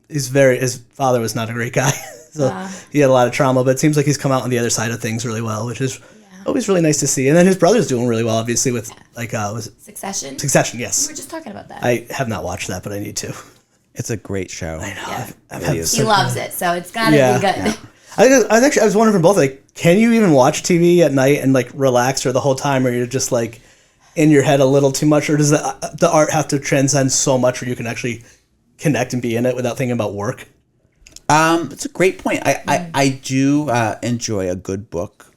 Speaker 1: his father was not a great guy, so he had a lot of trauma. But it seems like he's come out on the other side of things really well, which is always really nice to see. And then his brother's doing really well, obviously, with was it
Speaker 3: Succession?
Speaker 1: Succession, yes.
Speaker 3: We were just talking about that.
Speaker 1: I have not watched that, but I need to.
Speaker 2: It's a great show.
Speaker 1: I know.
Speaker 3: Yeah. He loves it, so it's gotta be good.
Speaker 1: Yeah. I was wondering from both, like, can you even watch TV at night and like relax or the whole time, or you're just like in your head a little too much, or does the art have to transcend so much where you can actually connect and be in it without thinking about work?
Speaker 2: It's a great point. I do enjoy a good book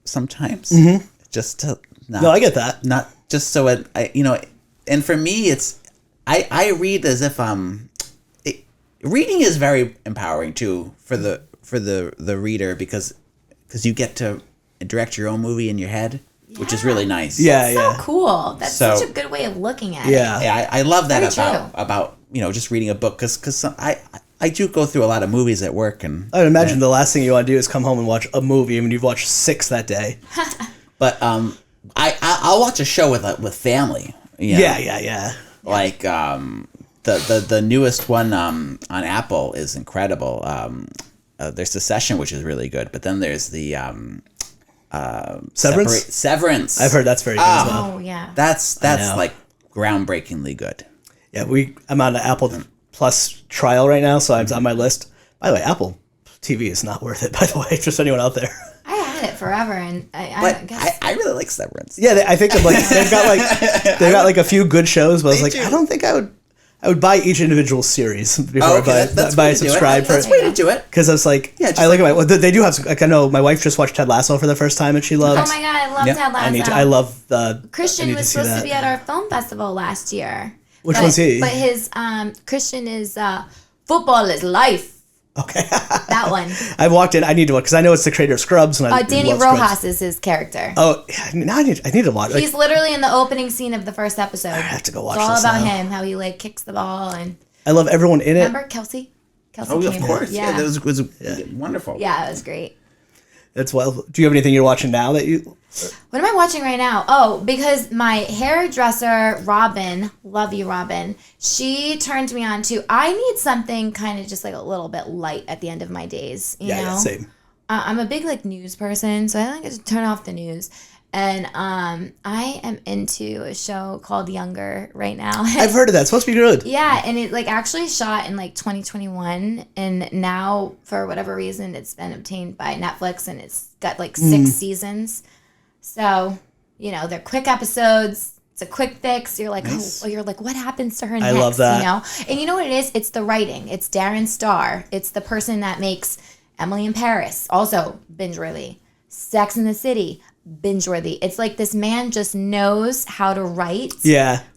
Speaker 2: sometimes. Mm-hmm. Just to
Speaker 1: I get that.
Speaker 2: Not just so and for me it's. I read as if reading is very empowering too for the reader because you get to direct your own movie in your head, which is really nice.
Speaker 3: Yeah, so cool. That's such a good way of looking at it.
Speaker 2: Yeah, I love that about just reading a book because I do go through a lot of movies at work, and
Speaker 1: I would imagine the last thing you want to do is come home and watch a movie. I mean, you've watched 6 that day.
Speaker 2: But I'll watch a show with family.
Speaker 1: Yeah.
Speaker 2: Like the newest one on Apple is incredible. There's Succession, which is really good, but then there's the Severance.
Speaker 1: I've heard that's very good as well.
Speaker 3: Oh yeah,
Speaker 2: that's like groundbreakingly good.
Speaker 1: Yeah, I'm on an Apple Plus trial right now, so it's on my list. By the way, Apple TV is not worth it. By the way, just anyone out there.
Speaker 3: I had it forever, and I guess
Speaker 2: I really like Severance.
Speaker 1: Yeah, I think they've got like a few good shows, but I was like, I don't think I would buy each individual series before I buy a subscribe for it.
Speaker 2: That's the way to do it.
Speaker 1: Because I was like, I look at they do have like I know my wife just watched Ted Lasso for the first time and she loves.
Speaker 3: Oh my god, I love Ted Lasso.
Speaker 1: I love the.
Speaker 3: Christian was supposed to be at our film festival last year.
Speaker 1: Which one's he?
Speaker 3: But his Christian is Football is Life.
Speaker 1: Okay.
Speaker 3: That one.
Speaker 1: I walked in. I need to watch because I know it's the creator of Scrubs. And
Speaker 3: Danny Rojas is his character.
Speaker 1: Oh, yeah, now I need to watch.
Speaker 3: He's literally in the opening scene of the first episode. I
Speaker 1: have to go watch.
Speaker 3: It's all
Speaker 1: this
Speaker 3: about
Speaker 1: now.
Speaker 3: him, how he like kicks the ball, and
Speaker 1: I love everyone in it.
Speaker 3: Remember Kelsey?
Speaker 2: Oh, of course. Yeah, that was wonderful.
Speaker 3: Yeah, it was great.
Speaker 1: That's well. Do you have anything you're watching now that you?
Speaker 3: What am I watching right now? Oh, because my hairdresser, Robin, love you, Robin, she turned me on to, I need something kind of just like a little bit light at the end of my days, you know?
Speaker 1: Yeah, same.
Speaker 3: I'm a big like news person, so I like to turn off the news. And I am into a show called Younger right now.
Speaker 1: I've heard of that. It's supposed to be good.
Speaker 3: Yeah, and it like actually shot in like 2021, and now for whatever reason it's been obtained by Netflix, and it's got like 6 seasons. So, you know, they're quick episodes. It's a quick fix. You're like,
Speaker 2: Nice.
Speaker 3: you're like, what happens to her next?
Speaker 1: I love that.
Speaker 3: You know, and you know what it is? It's the writing. It's Darren Star. It's the person that makes Emily in Paris, also binge worthy. Sex in the City, binge worthy. It's like this man just knows how to write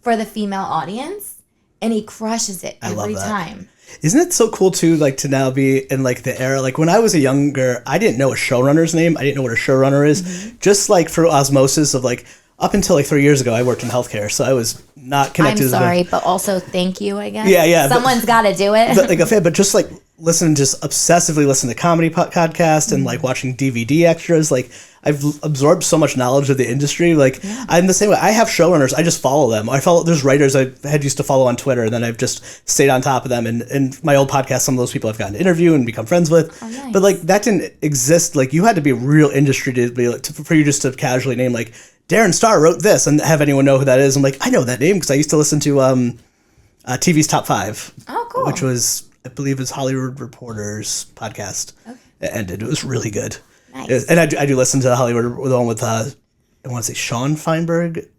Speaker 3: for the female audience, and he crushes it every time.
Speaker 1: Isn't it so cool too, like to now be in like the era, like when I was a younger, I didn't know a showrunner's name. I didn't know what a showrunner is. Just like for osmosis of like, up until like 3 years ago, I worked in healthcare, so I was not connected.
Speaker 3: I'm sorry, but also thank you, I guess.
Speaker 1: Yeah.
Speaker 3: Someone's got to do it.
Speaker 1: Like a fan, but just like just obsessively listen to comedy podcast and like watching DVD extras. Like I've absorbed so much knowledge of the industry. Like I'm the same way. I have showrunners. I just follow them. There's writers I had used to follow on Twitter, and then I've just stayed on top of them. And my old podcast, some of those people I've gotten to interview and become friends with.
Speaker 3: Oh, nice.
Speaker 1: But like that didn't exist. Like you had to be real industry to be like, for you just to casually name like Darren Star wrote this and have anyone know who that is. I'm like, I know that name because I used to listen to TV's Top 5.
Speaker 3: Oh, cool.
Speaker 1: Which was, I believe, it was Hollywood Reporter's podcast. Okay. It ended. It was really good.
Speaker 3: Nice.
Speaker 1: And I do listen to Hollywood, the one with, I want to say Shawn Feinberg.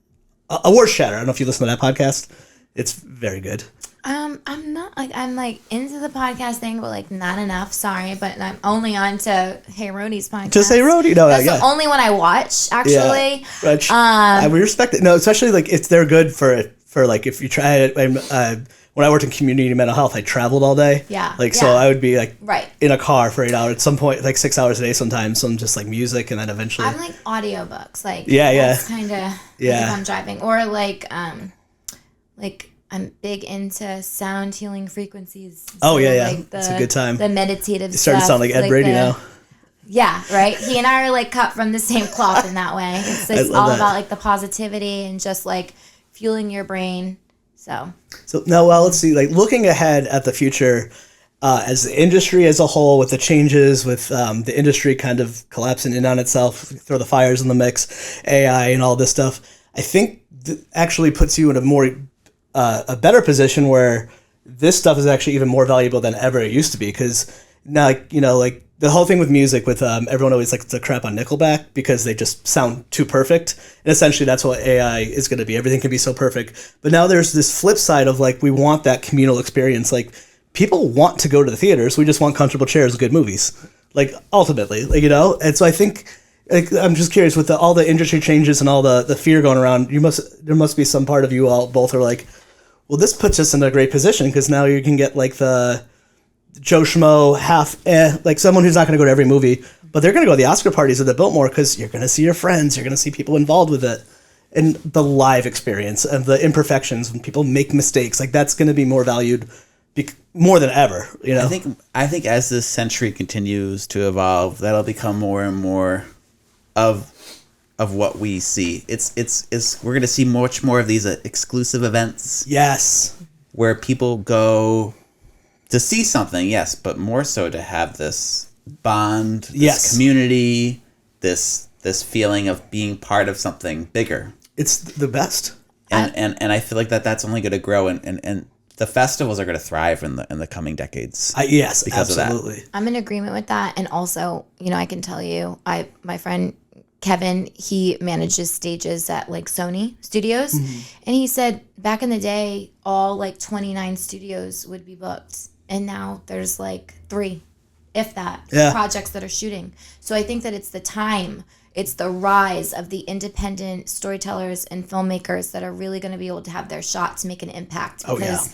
Speaker 1: Award Shatter. I don't know if you listen to that podcast. It's very good.
Speaker 3: I'm not like, I'm like into the podcast thing, but like not enough. Sorry, but I'm only on to Hey Rhody's podcast.
Speaker 1: Just Hey Rhody. No,
Speaker 3: that's the only one I watch, actually.
Speaker 1: Yeah. Which, I respect it. No, especially like they're good for like if you try it. When I worked in community mental health, I traveled all day.
Speaker 3: Yeah.
Speaker 1: Like so, I would be like
Speaker 3: right
Speaker 1: in a car for 8 hours. At some point, like 6 hours a day. Sometimes some just like music, and then eventually.
Speaker 3: I'm like audiobooks. Like
Speaker 1: that's
Speaker 3: kind of if I'm driving, or like I'm big into sound healing frequencies.
Speaker 1: So
Speaker 3: Like
Speaker 1: it's a good time.
Speaker 3: The meditative.
Speaker 1: It's starting to sound like Ed Brady now.
Speaker 3: Yeah, right. He and I are like cut from the same cloth in that way. It's all about like the positivity and just like fueling your brain. So
Speaker 1: now, let's see. Like looking ahead at the future, as the industry as a whole, with the changes, with the industry kind of collapsing in on itself, throw the fires in the mix, AI and all this stuff. I think actually puts you in a better position where this stuff is actually even more valuable than ever it used to be. Because now, like the whole thing with music, with everyone always likes to crap on Nickelback because they just sound too perfect. And essentially that's what AI is going to be. Everything can be so perfect. But now there's this flip side of like, we want that communal experience. Like people want to go to the theaters. We just want comfortable chairs, good movies. Like ultimately, like, and so I think, like, I'm just curious with all the industry changes and all the fear going around, there must be some part of you all both are like, well, this puts us in a great position because now you can get like the Joe Schmo like someone who's not going to go to every movie, but they're going to go to the Oscar parties at the Biltmore because you're going to see your friends, you're going to see people involved with it, and the live experience and the imperfections when people make mistakes, like that's going to be more valued more than ever.
Speaker 2: I think as this century continues to evolve, that'll become more and more of what we see. It's we're going to see much more of these exclusive events.
Speaker 1: Yes.
Speaker 2: Where people go to see something, yes, but more so to have this bond, this community, this feeling of being part of something bigger.
Speaker 1: It's the best.
Speaker 2: And I feel like that's only going to grow, and the festivals are going to thrive in the coming decades.
Speaker 1: Yes,
Speaker 2: because
Speaker 1: absolutely.
Speaker 2: Of that.
Speaker 3: I'm in agreement with that. And also, I can tell you, my friend Kevin, he manages stages at like Sony Studios. Mm-hmm. And he said back in the day, all like 29 studios would be booked. And now there's like 3, if that, projects that are shooting. So I think that it's the time, it's the rise of the independent storytellers and filmmakers that are really going to be able to have their shot to make an impact. Because,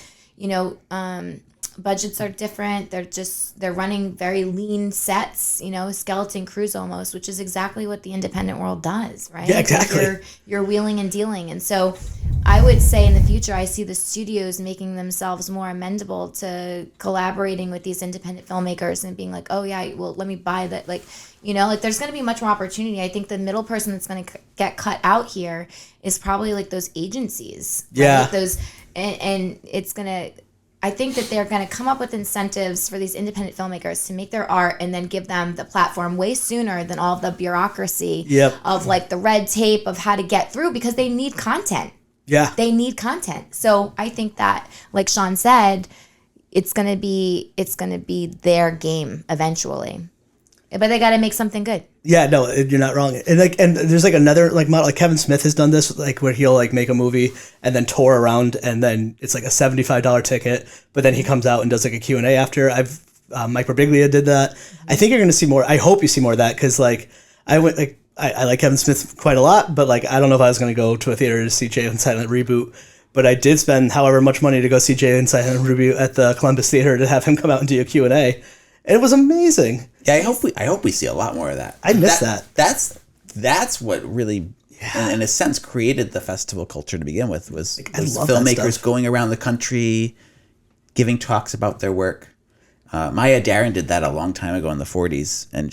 Speaker 3: budgets are different. They're running very lean sets, skeleton crews almost, which is exactly what the independent world does, right?
Speaker 1: Yeah, exactly.
Speaker 3: Like you're wheeling and dealing. And so I would say in the future, I see the studios making themselves more amenable to collaborating with these independent filmmakers and being like, oh yeah, well, let me buy that. Like, there's going to be much more opportunity. I think the middle person that's going to get cut out here is probably like those agencies.
Speaker 1: Yeah.
Speaker 3: Right? Those, and it's going to, I think that they're going to come up with incentives for these independent filmmakers to make their art and then give them the platform way sooner than all the bureaucracy of like the red tape of how to get through, because they need content.
Speaker 1: Yeah.
Speaker 3: They need content. So I think that, like Shawn said, it's going to be their game eventually. But they got to make something good.
Speaker 1: Yeah, no, you're not wrong. And there's like another like model, like Kevin Smith has done this, like where he'll like make a movie and then tour around, and then it's like a $75 ticket, but then he comes out and does like a Q&A after. Mike Birbiglia did that. I think you're going to see more. I hope you see more of that, because like I like Kevin Smith quite a lot, but like I don't know if I was going to go to a theater to see Jay and Silent Reboot. But I did spend however much money to go see Jay and Silent Reboot at the Columbus Theater to have him come out and do a Q&A. And it was amazing.
Speaker 2: Yeah, I hope we see a lot more of that.
Speaker 1: I miss that.
Speaker 2: That's what really, in a sense, created the festival culture to begin with. Was
Speaker 1: love that
Speaker 2: filmmakers
Speaker 1: stuff.
Speaker 2: going around the country, giving talks about their work. Maya Deren did that a long time ago in the 40s, and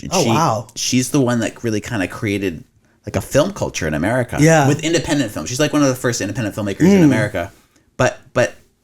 Speaker 2: she's the one that really kind of created like a film culture in America.
Speaker 1: Yeah.
Speaker 2: With independent films, she's like one of the first independent filmmakers in America. But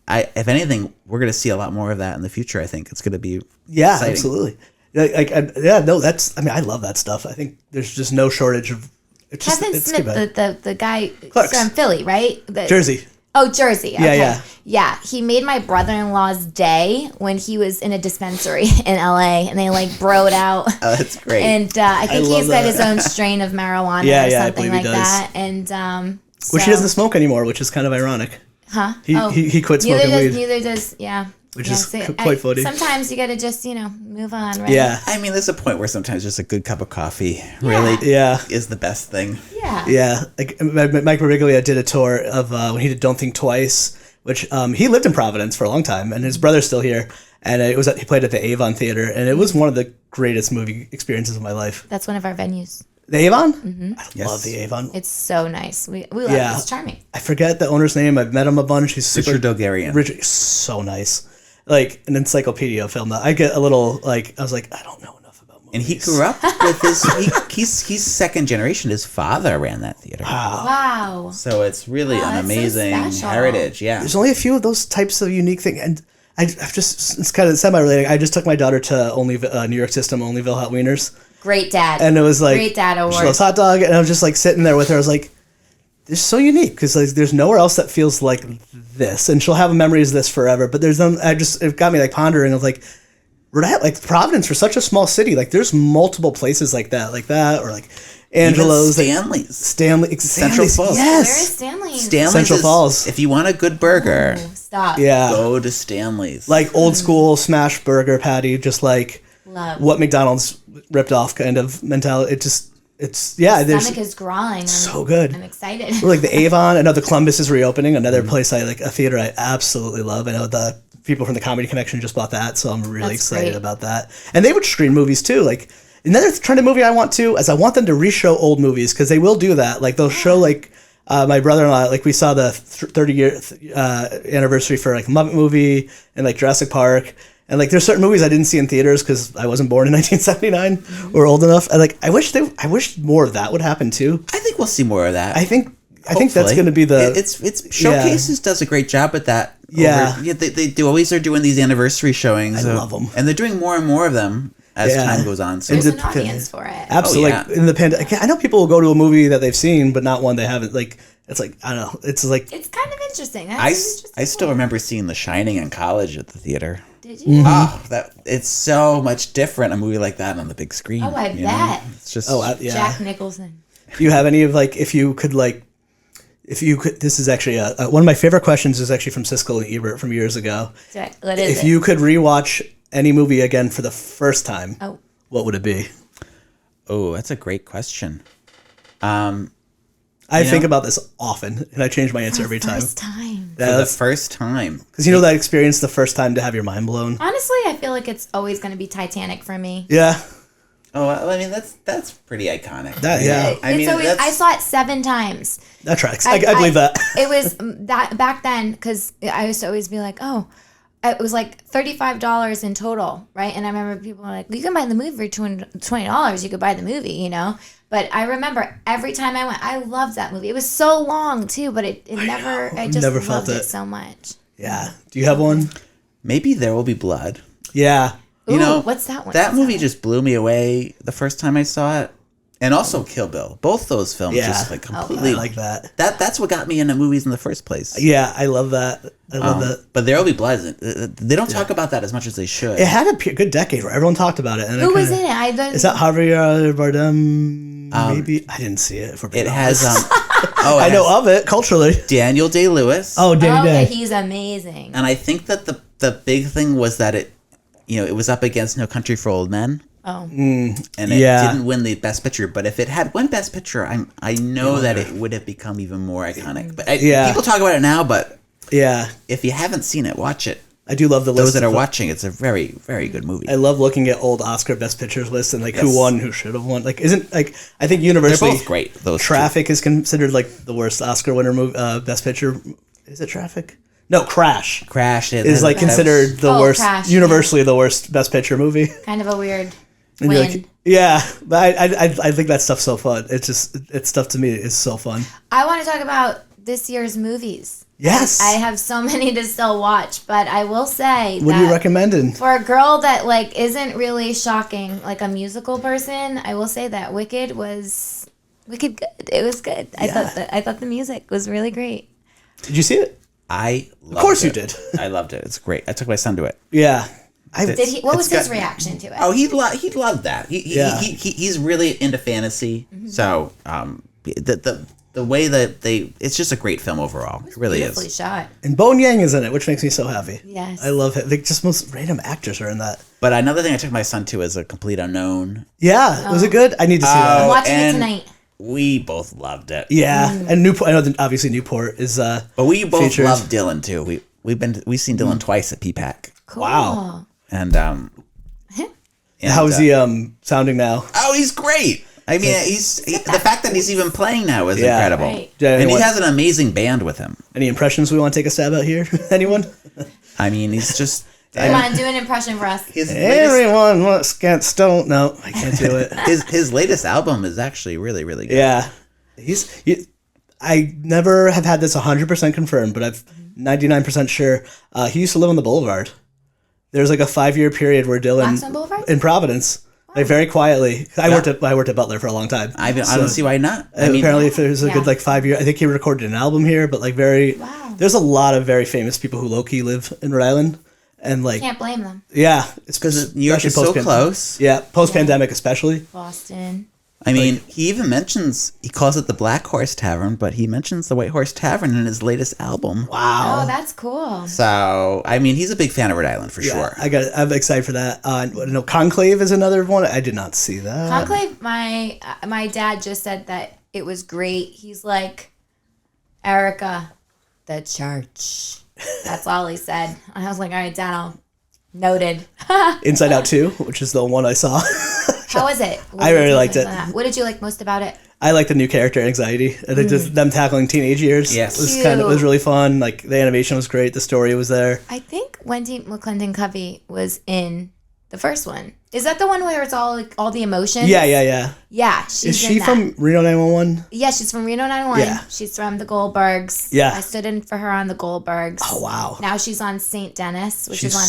Speaker 2: if anything, we're going to see a lot more of that in the future. I think it's going to be exciting.
Speaker 1: Absolutely. That's. I mean, I love that stuff. I think there's just no shortage of.
Speaker 3: Kevin Smith, the guy
Speaker 1: Clark's.
Speaker 3: from Philly, right?
Speaker 1: Jersey.
Speaker 3: Oh, Jersey. Okay.
Speaker 1: Yeah.
Speaker 3: He made my brother-in-law's day when he was in a dispensary in LA, and they like broed out.
Speaker 2: Oh, that's great.
Speaker 3: And I think
Speaker 1: love
Speaker 3: he's got
Speaker 1: that.
Speaker 3: his own strain of marijuana or something like that. And
Speaker 1: Which he doesn't smoke anymore, which is kind of ironic.
Speaker 3: Huh?
Speaker 1: He quit smoking weed.
Speaker 3: Neither does. Which
Speaker 1: is quite funny.
Speaker 3: Sometimes you got to just, move on, right?
Speaker 1: Yeah.
Speaker 2: I mean, there's a point where sometimes just a good cup of coffee really is the best thing.
Speaker 3: Yeah.
Speaker 1: Yeah. Like, Mike Birbiglia did a tour of when he did Don't Think Twice, which he lived in Providence for a long time, and his brother's still here. And he played at the Avon Theater, and it was one of the greatest movie experiences of my life.
Speaker 3: That's one of our venues.
Speaker 1: The Avon? Mm-hmm. I love the Avon.
Speaker 3: It's so nice. We love it. It's charming.
Speaker 1: I forget the owner's name. I've met him a bunch. He's super...
Speaker 2: Richard Dogarian.
Speaker 1: Richard, so nice. Like an encyclopedia of film. I get a little, like, I was like, I don't know enough about movies.
Speaker 2: And he grew up with his... he's second generation. His father ran that theater.
Speaker 3: Wow.
Speaker 2: So it's really an amazing heritage. Yeah.
Speaker 1: There's only a few of those types of unique things. And I've just... It's kind of semi-related. I just took my daughter to New York System, Onlyville Hot Wieners.
Speaker 3: Great dad.
Speaker 1: And it was like,
Speaker 3: great dad award.
Speaker 1: She loves hot dog, and I was just like sitting there with her. I was like, "This is so unique because like there's nowhere else that feels like this." And she'll have memories of this forever. But there's none. It got me like pondering of like, Rhode, like Providence for such a small city, like there's multiple places like that, or like Angelo's,
Speaker 2: Stanley's, Central Falls.
Speaker 1: Yes,
Speaker 3: where is Stanley's?
Speaker 1: Central Falls.
Speaker 2: If you want a good burger,
Speaker 1: go
Speaker 2: to Stanley's.
Speaker 1: Like old school smash burger patty, just like.
Speaker 3: Love.
Speaker 1: What McDonald's ripped off kind of mentality. My
Speaker 3: stomach is growling.
Speaker 1: So good.
Speaker 3: I'm excited.
Speaker 1: Or like the Avon. I know the Columbus is reopening. Another place a theater I absolutely love. I know the people from the Comedy Connection just bought that, so I'm really excited about that. And they would screen movies too. Like another trending movie I want them to reshow old movies, because they will do that. Like they'll show like my brother-in-law, like we saw the 30-year anniversary for like Muppet movie and like Jurassic Park. And like there's certain movies I didn't see in theaters because I wasn't born in 1979 or old enough. And like I wish more of that would happen too.
Speaker 2: I think we'll see more of that.
Speaker 1: I think that's going to be the.
Speaker 2: It's Showcases does a great job at that.
Speaker 1: Yeah.
Speaker 2: They always are doing these anniversary showings.
Speaker 1: I love them,
Speaker 2: and they're doing more and more of them as time goes on. So
Speaker 3: there's an audience for it.
Speaker 1: Absolutely. Like in the pandemic, I know people will go to a movie that they've seen, but not one they haven't. Like it's like I don't know. It's like
Speaker 3: it's kind of interesting.
Speaker 2: I still remember seeing The Shining in college at the theater.
Speaker 3: Did you?
Speaker 2: Oh, it's so much different, a movie like that on the big screen.
Speaker 3: Oh, I bet.
Speaker 2: It's just
Speaker 3: Jack Nicholson.
Speaker 1: Do you have any of like if you could this is actually one of my favorite questions is actually from Siskel and Ebert from years ago.
Speaker 3: What is
Speaker 1: if you could rewatch any movie again for the first time, what would it be?
Speaker 2: Oh, that's a great question.
Speaker 1: I think about this often, and I change my answer every time.
Speaker 3: First time.
Speaker 2: For the first time.
Speaker 1: Because you know that experience, the first time to have your mind blown?
Speaker 3: Honestly, I feel like it's always going to be Titanic for me.
Speaker 1: Yeah.
Speaker 2: Oh, I mean, that's pretty iconic.
Speaker 3: I saw it 7 times.
Speaker 1: That tracks. I believe that.
Speaker 3: It was that back then, because I used to always be like, it was like $35 in total, right? And I remember people were like, you can buy the movie for $20. You could buy the movie, But I remember every time I went, I loved that movie. It was so long too, but I just never loved it so much.
Speaker 1: Yeah. Do you have one?
Speaker 2: maybe There Will Be Blood.
Speaker 1: Yeah.
Speaker 3: Ooh,
Speaker 2: You know,
Speaker 3: what's that one?
Speaker 2: That
Speaker 3: What's
Speaker 2: movie
Speaker 3: one?
Speaker 2: just blew me away the first time I saw it. And also Kill Bill. Both those films
Speaker 1: Yeah.
Speaker 2: just like
Speaker 1: I
Speaker 2: completely
Speaker 1: like that.
Speaker 2: That's what got me into movies in the first place.
Speaker 1: Yeah, I love that. I love that.
Speaker 2: But There Will Be Blood. They don't talk about that as much as they should.
Speaker 1: It had a good decade where everyone talked about it. And
Speaker 3: Who
Speaker 1: it
Speaker 3: was
Speaker 1: kinda,
Speaker 3: in it? I don't.
Speaker 1: Is that Javier Bardem? Maybe I didn't see it.
Speaker 2: It has
Speaker 1: I know of it culturally.
Speaker 2: Daniel Day-Lewis.
Speaker 1: Oh, Danny Day.
Speaker 3: he's amazing.
Speaker 2: And I think that the big thing was that it was up against No Country for Old Men.
Speaker 3: Oh,
Speaker 2: And it didn't win the Best Picture, but if it had won Best Picture, I know that it would have become even more iconic. But people talk about it now, but if you haven't seen it, watch it.
Speaker 1: I do love the list.
Speaker 2: Those that are watching, it's a very, very good movie.
Speaker 1: I love looking at old Oscar Best Pictures lists and like who won, who should have won. Like, I think universally
Speaker 2: They're both great. Those
Speaker 1: Traffic is considered like the worst Oscar winner movie, Best Picture. Is it Traffic? No, Crash.
Speaker 2: Crash
Speaker 1: is like considered the worst,
Speaker 3: Crash,
Speaker 1: universally the worst Best Picture movie.
Speaker 3: kind of a weird
Speaker 1: And you're
Speaker 3: win.
Speaker 1: like, yeah, but I think that stuff's so fun. It's stuff to me is so fun.
Speaker 3: I want to talk about this year's movies.
Speaker 1: Yes.
Speaker 3: I have so many to still watch, but I will say
Speaker 1: What are you recommending?
Speaker 3: for a girl that like isn't really shocking, like a musical person, I will say that Wicked was good. It was good. I thought the music was really great.
Speaker 1: Did you see it?
Speaker 2: Of
Speaker 1: course you did.
Speaker 2: I loved it. It's great. I took my son to it.
Speaker 1: Yeah.
Speaker 3: Did he? What was his reaction to it?
Speaker 2: Oh, he loved that. He's really into fantasy.
Speaker 3: Mm-hmm.
Speaker 2: So the way that it's just a great film overall. It really
Speaker 3: Beautifully
Speaker 2: is.
Speaker 3: shot.
Speaker 1: And Bone Yang is in it, which makes me so happy.
Speaker 3: Yes.
Speaker 1: I love it. Like just most random actors are in that.
Speaker 2: But another thing I took my son to is A Complete Unknown.
Speaker 1: Yeah. Was it good? I need to see that.
Speaker 3: I'm watching it
Speaker 2: and
Speaker 3: tonight.
Speaker 2: We both loved it.
Speaker 1: Yeah. And Newport. I know that obviously Newport is.
Speaker 2: But we both
Speaker 1: features.
Speaker 2: love Dylan too. We've seen Dylan twice at PPAC.
Speaker 3: Cool.
Speaker 1: Wow.
Speaker 2: And
Speaker 1: How's he sounding now?
Speaker 2: Oh, he's great. I mean, the fact that he's even playing now is incredible.
Speaker 3: Right.
Speaker 1: Yeah,
Speaker 2: And he
Speaker 1: anyone-
Speaker 2: has an amazing band with him.
Speaker 1: Any impressions we want to take a stab at here? Anyone?
Speaker 2: I mean, he's just.
Speaker 3: Come on, do an impression for us.
Speaker 2: His latest,
Speaker 1: Everyone wants against don't. No, I can't do it.
Speaker 2: his latest album is actually really, really good.
Speaker 1: Yeah, I never have had this 100% confirmed, but I've 99% sure. He used to live on the Boulevard. There's like a 5-year period where Dylan
Speaker 3: Blackstone Boulevard?
Speaker 1: in Providence, like very quietly. I worked at Butler for a long time.
Speaker 2: I don't see why not. I mean,
Speaker 1: Apparently, if there's a
Speaker 3: Yeah.
Speaker 1: good like 5 year, I think he recorded an album here. But like
Speaker 3: Wow.
Speaker 1: there's a lot of very famous people who low key live in Rhode Island, and like
Speaker 3: Can't blame them.
Speaker 1: yeah, it's
Speaker 2: because New York is
Speaker 1: especially
Speaker 2: so
Speaker 1: post-pan-
Speaker 2: close.
Speaker 1: Yeah, post pandemic especially.
Speaker 3: Boston.
Speaker 2: I mean, he even he calls it the Black Horse Tavern, but he mentions the White Horse Tavern in his latest album.
Speaker 1: Wow.
Speaker 3: Oh, that's cool.
Speaker 2: So, I mean, he's a big fan of Rhode Island for sure.
Speaker 1: I'm excited for that. No, Conclave is another one. I did not see that.
Speaker 3: Conclave, my dad just said that it was great. He's like, Ericka, the church. That's all he said. I was like, all right, Dad, noted.
Speaker 1: Inside Out 2, which is the one I saw.
Speaker 3: How was it? What
Speaker 1: I
Speaker 3: did you
Speaker 1: really
Speaker 3: think
Speaker 1: liked
Speaker 3: of
Speaker 1: it.
Speaker 3: that? What did you like most about it?
Speaker 1: I like the new character Anxiety. I think just them tackling teenage years.
Speaker 2: Yes.
Speaker 1: was really fun. Like the animation was great. The story was there.
Speaker 3: I think Wendy McClendon Covey was in the first one. Is that the one where it's all like all the emotions?
Speaker 1: Yeah.
Speaker 3: Yeah, she's
Speaker 1: Is she
Speaker 3: in that.
Speaker 1: from Reno 911?
Speaker 3: Yeah, she's from Reno 911.
Speaker 1: Yeah.
Speaker 3: She's from the Goldbergs.
Speaker 1: Yeah.
Speaker 3: I stood in for her on the Goldbergs.
Speaker 1: Oh wow.
Speaker 3: Now she's on St. Dennis, which
Speaker 1: She's
Speaker 3: is on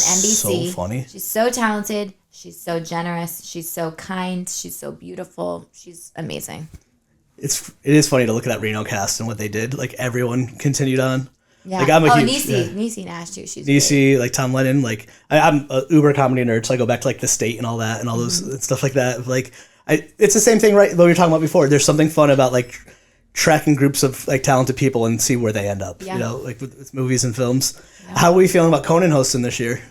Speaker 3: NBC.
Speaker 1: so funny.
Speaker 3: She's so talented. She's so generous. She's so kind. She's so beautiful. She's amazing.
Speaker 1: It is funny to look at that Reno cast and what they did. Like everyone continued on.
Speaker 3: Yeah.
Speaker 1: Like I'm a huge
Speaker 3: Niecy Nash too. She's
Speaker 1: DC, like Tom Lennon. Like I'm a uber comedy nerd, so I go back to like The State and all that and all those and stuff like that. Like it's the same thing, right? What we were talking about before. There's something fun about like tracking groups of like talented people and see where they end up.
Speaker 3: Yeah.
Speaker 1: You know, like with movies and films. Yeah. How are we feeling about Conan hosting this year?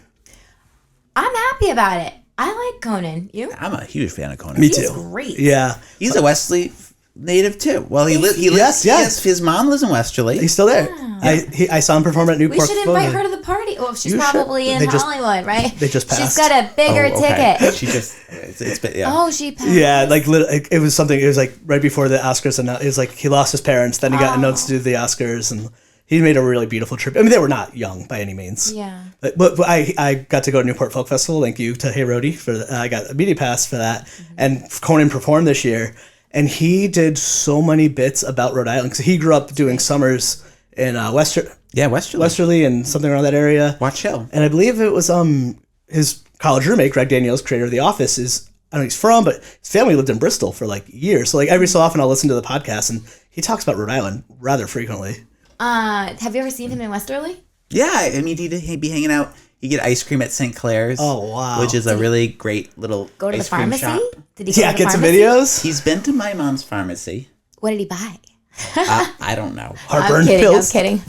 Speaker 3: I'm happy about it. I like Conan. You?
Speaker 2: I'm a huge fan of Conan.
Speaker 1: Me
Speaker 3: He's
Speaker 1: too.
Speaker 3: great.
Speaker 1: Yeah.
Speaker 2: He's a Westerly native too. Well, he lives.
Speaker 1: Yes.
Speaker 2: His mom lives in Westerly.
Speaker 1: He's still there. I saw him perform at
Speaker 3: We
Speaker 1: Newport.
Speaker 3: should invite her to the party. Well, she's
Speaker 1: You should.
Speaker 3: probably in
Speaker 1: They just-
Speaker 3: Hollywood, right?
Speaker 1: they just
Speaker 3: She's
Speaker 1: passed.
Speaker 3: got a bigger ticket.
Speaker 2: She just. It's been, yeah.
Speaker 3: Oh, she passed.
Speaker 1: Yeah, like it was something. It was like right before the Oscars, and it was like he lost his parents. Then he got announced to do the Oscars, and he made a really beautiful trip. I mean, they were not young by any means.
Speaker 3: Yeah.
Speaker 1: But I got to go to Newport Folk Festival. Thank you to Rhody for I got a media pass for that. And Conan performed this year, and he did so many bits about Rhode Island because he grew up doing summers in
Speaker 2: Westerly.
Speaker 1: Westerly and something around that area.
Speaker 2: Watch Hill.
Speaker 1: And I believe it was his college roommate, Greg Daniels, creator of The Office, I don't know where he's from, but his family lived in Bristol for like years. So like every so often I'll listen to the podcast and he talks about Rhode Island rather frequently.
Speaker 3: Have you ever seen him in Westerly?
Speaker 2: Yeah, I mean he'd be hanging out. He'd get ice cream at St. Clair's.
Speaker 1: Oh wow!
Speaker 2: Which is a really great little
Speaker 3: go to
Speaker 2: ice
Speaker 3: the
Speaker 2: cream
Speaker 3: pharmacy.
Speaker 2: shop.
Speaker 3: Did he? Go to the
Speaker 1: get some
Speaker 3: pharmacy?
Speaker 1: videos.
Speaker 2: He's been to my mom's pharmacy.
Speaker 3: What did he buy?
Speaker 2: I don't know.
Speaker 1: Heartburn
Speaker 3: I'm kidding.
Speaker 1: pills.
Speaker 3: I'm kidding.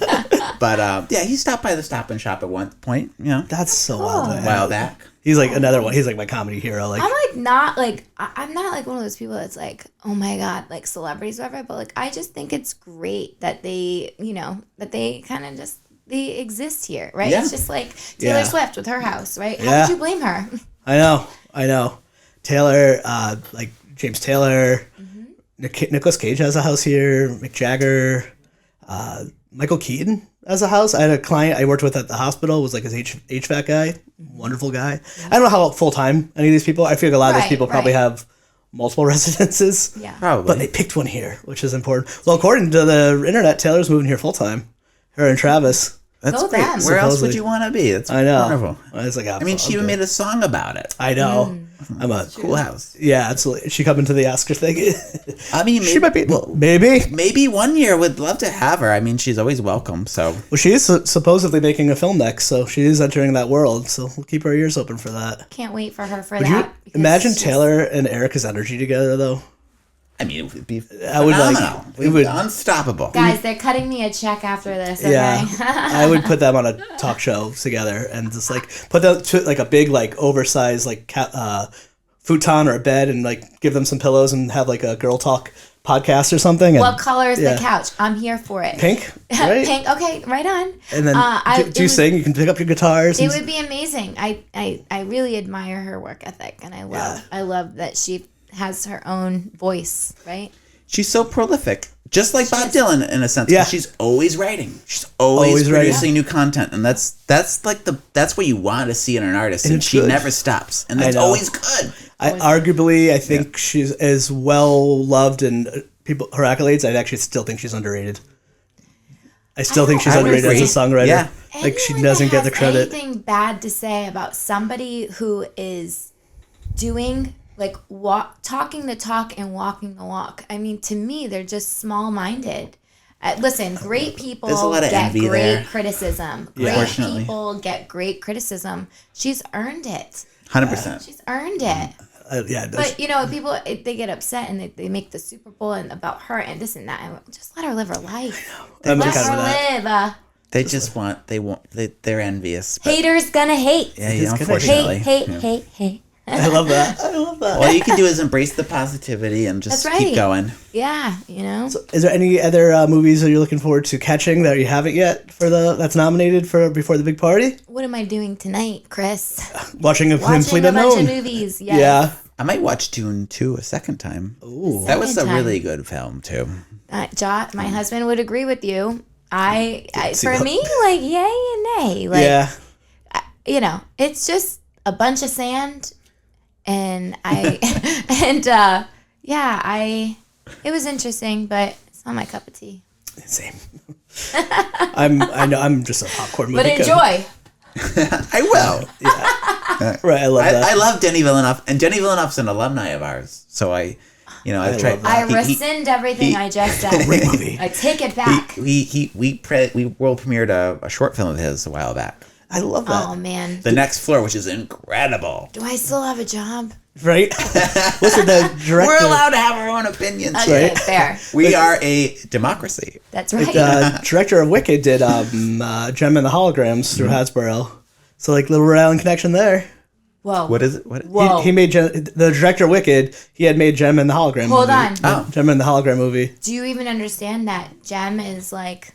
Speaker 2: But yeah, he stopped by the Stop and Shop at one point. You know,
Speaker 1: That's so wild.
Speaker 2: a while back.
Speaker 1: He's like another one. He's like my comedy hero. Like
Speaker 3: I'm not like one of those people that's like, oh my god, like celebrities, whatever. But like, I just think it's great that they, that they kind of just they exist here, right?
Speaker 2: Yeah.
Speaker 3: It's just like Taylor
Speaker 1: Yeah.
Speaker 3: Swift with her house, right? How
Speaker 1: Yeah.
Speaker 3: could you blame her?
Speaker 1: I know. Taylor, like James Taylor, Nicolas Cage has a house here. Mick Jagger, Michael Keaton has a house. I had a client I worked with at the hospital, was like his HVAC guy. Wonderful guy. I don't know how full time any of these people. I feel like a lot of these
Speaker 3: Right,
Speaker 1: people probably
Speaker 3: right.
Speaker 1: have multiple residences.
Speaker 3: Yeah.
Speaker 2: Probably.
Speaker 1: But they picked one here, which is important. Well, according to the internet, Taylor's moving here full time. Her and Travis.
Speaker 2: That's
Speaker 3: Go
Speaker 2: great.
Speaker 3: them.
Speaker 2: Where else
Speaker 1: Supposedly.
Speaker 2: would you want to be? It's
Speaker 1: I know.
Speaker 2: wonderful.
Speaker 1: It's like,
Speaker 2: I mean, she even made a song about it.
Speaker 1: I know. I'm a
Speaker 2: Cool house.
Speaker 1: Yeah, absolutely. Is she coming to the Oscar thing?
Speaker 2: I mean, maybe,
Speaker 1: She might be.
Speaker 2: Well,
Speaker 1: Maybe.
Speaker 2: maybe one year. Would love to have her. I mean, she's always welcome. So
Speaker 1: Well, she is supposedly making a film next, so she is entering that world. So we'll keep our ears open for that.
Speaker 3: Can't wait for her for
Speaker 1: Would
Speaker 3: that.
Speaker 1: you
Speaker 3: because
Speaker 1: imagine
Speaker 3: she's-
Speaker 1: Taylor and Ericka's energy together, though?
Speaker 2: I mean, it would be
Speaker 1: I would like-
Speaker 2: phenomenal.
Speaker 1: it would-
Speaker 2: unstoppable.
Speaker 3: Guys, they're cutting me a check after this. Okay?
Speaker 1: Yeah, I would put them on a talk show together and just like put them to like a big like oversized like futon or a bed and like give them some pillows and have like a girl talk podcast or something. And
Speaker 3: What color is
Speaker 1: yeah.
Speaker 3: the couch? I'm here for it.
Speaker 1: Pink, right?
Speaker 3: Pink. Okay, right on.
Speaker 1: And then do
Speaker 3: it
Speaker 1: you
Speaker 3: was-
Speaker 1: sing? You can pick up your guitars.
Speaker 3: It
Speaker 1: And,
Speaker 3: would be amazing. I really admire her work ethic, and I love that she has her own voice. Right.
Speaker 2: She's so prolific, just like Bob Dylan in a sense.
Speaker 1: Yeah.
Speaker 2: She's always writing. She's always
Speaker 1: writing.
Speaker 2: producing new content, and that's like that's what you want to see in an artist. And
Speaker 1: it's
Speaker 2: she
Speaker 1: good.
Speaker 2: never stops, and
Speaker 1: I
Speaker 2: it's
Speaker 1: know.
Speaker 2: always good.
Speaker 1: I think she's as well loved and people her accolades. I actually still think she's underrated. I still think she's
Speaker 2: I would
Speaker 1: underrated as a
Speaker 2: agree.
Speaker 1: songwriter.
Speaker 2: Yeah.
Speaker 1: Like she
Speaker 3: Anyone
Speaker 1: doesn't
Speaker 3: that
Speaker 1: get the
Speaker 3: has
Speaker 1: credit.
Speaker 3: Anything bad to say about somebody who is doing like talking the talk and walking the walk? I mean, to me, they're just small-minded. Listen, great people
Speaker 2: There's a lot of
Speaker 3: get
Speaker 2: envy
Speaker 3: great
Speaker 2: there.
Speaker 3: criticism.
Speaker 1: Yeah.
Speaker 3: Great
Speaker 2: Fortunately.
Speaker 3: people get great criticism. She's earned it.
Speaker 2: 100%.
Speaker 3: She's earned it.
Speaker 1: Yeah,
Speaker 3: But people they get upset and they make the Super Bowl and about her and this and that. And just let her live her life.
Speaker 1: I'm
Speaker 3: Let
Speaker 1: kind of
Speaker 3: her
Speaker 1: that.
Speaker 3: live.
Speaker 2: They just want they're envious. But
Speaker 3: Haters gonna hate.
Speaker 2: yeah,
Speaker 1: He's gonna
Speaker 2: unfortunately.
Speaker 3: Hate.
Speaker 1: I love that. I love that.
Speaker 2: All you can do is embrace the positivity and just
Speaker 3: That's
Speaker 2: keep
Speaker 3: right.
Speaker 2: going.
Speaker 3: Yeah,
Speaker 1: Is there any other movies that you're looking forward to catching that you haven't yet that's nominated for before the big party?
Speaker 3: What am I doing tonight, Chris?
Speaker 1: Watching a
Speaker 3: Watching
Speaker 1: Fleet
Speaker 3: a bunch of
Speaker 1: Unknown.
Speaker 3: movies. Yes.
Speaker 1: Yeah.
Speaker 2: I might watch Dune 2 a second time.
Speaker 1: Ooh.
Speaker 2: That was a
Speaker 3: Second time.
Speaker 2: really good film too.
Speaker 3: My husband would agree with you. I
Speaker 1: see
Speaker 3: for
Speaker 1: that.
Speaker 3: me, like yay and nay. Like
Speaker 1: Yeah.
Speaker 3: it's just a bunch of sand, and it was interesting, but it's not my cup of tea.
Speaker 1: Same. I'm just a popcorn movie.
Speaker 3: But enjoy.
Speaker 2: I will.
Speaker 1: Right, I love that.
Speaker 2: I love Denny Villeneuve, and Denny Villeneuve's an alumni of ours. So I've tried.
Speaker 1: love that.
Speaker 3: I rescind everything I just said.
Speaker 1: Great movie.
Speaker 3: I take it back.
Speaker 2: We world premiered a short film of his a while back.
Speaker 1: I love that.
Speaker 3: Oh man,
Speaker 2: The Next Floor, which is incredible.
Speaker 3: do I still have a job?
Speaker 1: Right? Listen, the director.
Speaker 2: We're allowed to have our own opinions.
Speaker 3: Okay,
Speaker 1: Right.
Speaker 3: fair.
Speaker 2: We are a democracy.
Speaker 3: That's right.
Speaker 1: Director of Wicked did Gem and the Holograms through Hasbro. So like little Rhode Island connection there.
Speaker 3: Whoa.
Speaker 2: What is it? What?
Speaker 3: Whoa.
Speaker 1: He made the director of Wicked. He had made Gem and the Hologram.
Speaker 3: Hold
Speaker 1: movie.
Speaker 3: on.
Speaker 2: Oh.
Speaker 1: Gem and the Hologram movie.
Speaker 3: Do you even understand that Gem is like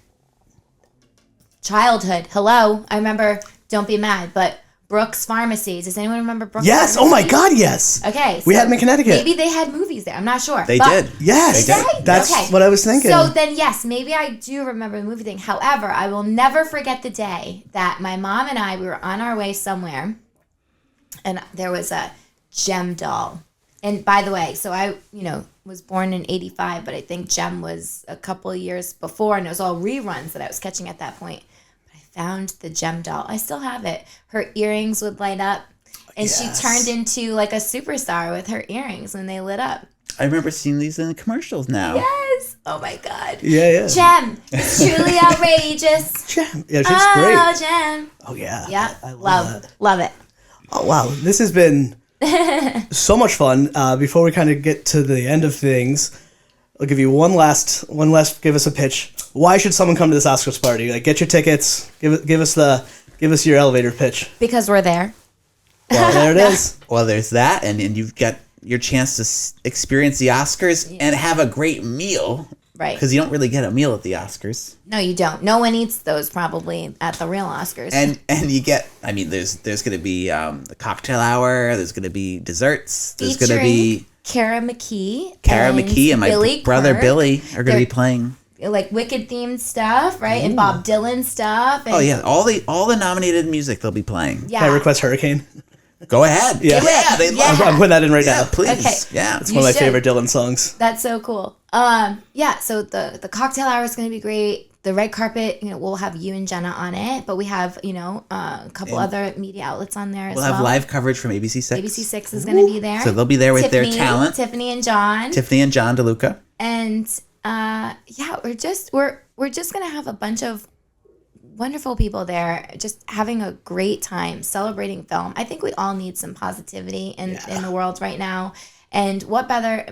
Speaker 3: childhood? Hello, I remember. Don't be mad, but Brooks Pharmacies. Does anyone remember Brooks?
Speaker 1: Yes.
Speaker 3: Pharmacies?
Speaker 1: Oh my God. Yes.
Speaker 3: Okay.
Speaker 1: We had them in Connecticut.
Speaker 3: Maybe they had movies there. I'm not sure.
Speaker 2: They
Speaker 3: but-
Speaker 2: did.
Speaker 1: Yes.
Speaker 2: They did.
Speaker 1: That's
Speaker 3: Okay.
Speaker 1: what I was thinking.
Speaker 3: So then, yes, maybe I do remember the movie thing. However, I will never forget the day that my mom and we were on our way somewhere, and there was a Gem doll And by the way, so I, was born in 85, but I think Gem was a couple of years before, and it was all reruns that I was catching at that point. But I found the Gem doll. I still have it. Her earrings would light up, and she turned into like a superstar with her earrings when they lit up.
Speaker 2: I remember seeing these in the commercials now.
Speaker 3: Yes. Oh my God.
Speaker 1: Yeah.
Speaker 3: Gem. It's truly outrageous.
Speaker 1: Gem. Yeah, she's great.
Speaker 3: Oh, Gem.
Speaker 1: Oh, yeah.
Speaker 3: Yeah.
Speaker 1: I love that.
Speaker 3: Love it.
Speaker 1: Oh, wow. This has been so much fun. Before we kind of get to the end of things, I'll give you one last, give us a pitch. Why should someone come to this Oscars party? Like, get your tickets. Give us your elevator pitch.
Speaker 3: Because we're there.
Speaker 1: Well, there it is.
Speaker 2: Well, there's that, and you've got your chance to experience the Oscars and have a great meal.
Speaker 3: Right.
Speaker 2: Because you don't really get a meal at the Oscars.
Speaker 3: No, you don't. No one eats those probably at the real Oscars.
Speaker 2: And you get, there's going to be the cocktail hour. There's going to be desserts. There's going to be
Speaker 3: Cara McKee.
Speaker 2: Cara McKee and my
Speaker 3: Billy
Speaker 2: brother
Speaker 3: Quirk.
Speaker 2: Billy are going to be playing.
Speaker 3: Like Wicked themed stuff, right? And Bob Dylan stuff. And
Speaker 2: all the nominated music they'll be playing.
Speaker 3: Yeah.
Speaker 1: Can I request Hurricane?
Speaker 2: Go ahead.
Speaker 1: Yeah.
Speaker 2: They love
Speaker 1: I'm putting that in right now.
Speaker 2: Please.
Speaker 3: Okay.
Speaker 2: Yeah.
Speaker 1: It's one of my favorite Dylan songs.
Speaker 3: That's so cool. So the cocktail hour is going to be great. The red carpet, we'll have you and Jenna on it, but we have, a couple other media outlets on there as well.
Speaker 2: We'll have live coverage from ABC6.
Speaker 3: ABC6 is going to be there.
Speaker 2: So they'll be there with their talent.
Speaker 3: Tiffany and John.
Speaker 2: Tiffany and John DeLuca.
Speaker 3: And we're just going to have a bunch of wonderful people there, just having a great time celebrating film. I think we all need some positivity in the world right now. And what better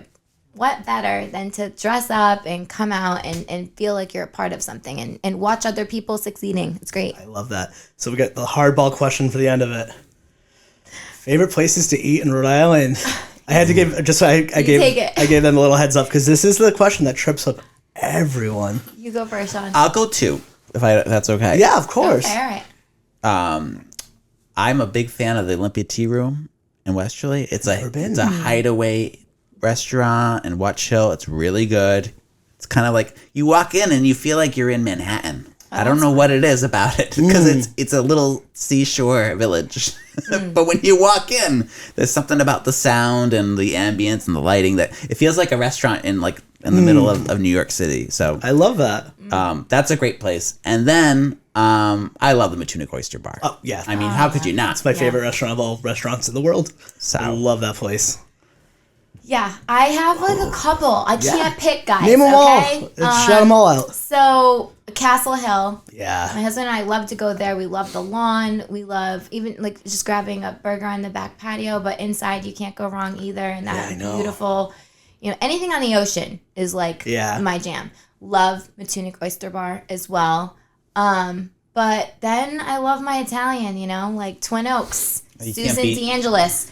Speaker 3: than to dress up and come out and feel like you're a part of something and watch other people succeeding. It's great.
Speaker 1: I love that. So we got the hardball question for the end of it. Favorite places to eat in Rhode Island? I had to give I gave them a little heads up because this is the question that trips up everyone.
Speaker 3: You go first, Shawn.
Speaker 2: I'll go 2, if that's okay.
Speaker 1: Yeah, of course.
Speaker 3: Okay, all right.
Speaker 2: I'm a big fan of the Olympia Tea Room in Westerly. It's a hideaway restaurant and Watch Hill. It's really good. It's kind of like you walk in and you feel like you're in Manhattan. I don't know what it is about it because it's a little seashore village. But when you walk in, there's something about the sound and the ambience and the lighting that it feels like a restaurant in the middle of New York City. So
Speaker 1: I love that.
Speaker 2: That's a great place. And then I love the Matunic Oyster Bar.
Speaker 1: Oh, yeah.
Speaker 2: I mean, how could you not?
Speaker 1: It's my favorite restaurant of all restaurants in the world.
Speaker 2: So
Speaker 1: I love that place.
Speaker 3: Yeah, I have like a couple. I can't pick, guys.
Speaker 1: Name them
Speaker 3: okay?
Speaker 1: all. Shout them all out.
Speaker 3: So Castle Hill.
Speaker 1: Yeah.
Speaker 3: My husband and I love to go there. We love the lawn. We love even like just grabbing a burger on the back patio, but inside you can't go wrong either. And that beautiful, anything on the ocean is like my jam. Love Matunic Oyster Bar as well. But then I love my Italian, like Twin Oaks, Susan DeAngelis.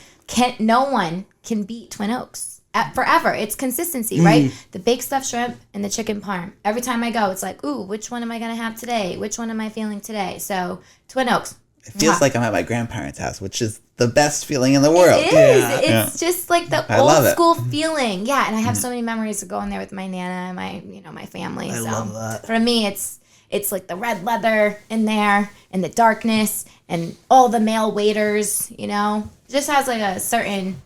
Speaker 3: No one can beat Twin Oaks forever. It's consistency, right? The baked stuffed shrimp and the chicken parm. Every time I go, it's like, ooh, which one am I going to have today? Which one am I feeling today? So Twin Oaks.
Speaker 2: It feels like I'm at my grandparents' house, which is the best feeling in the world.
Speaker 3: It is. It's just like the old school feeling. Yeah, and I have so many memories of going there with my Nana and my family.
Speaker 1: I love that.
Speaker 3: For me, it's like the red leather in there and the darkness and all the male waiters, It just has like a certain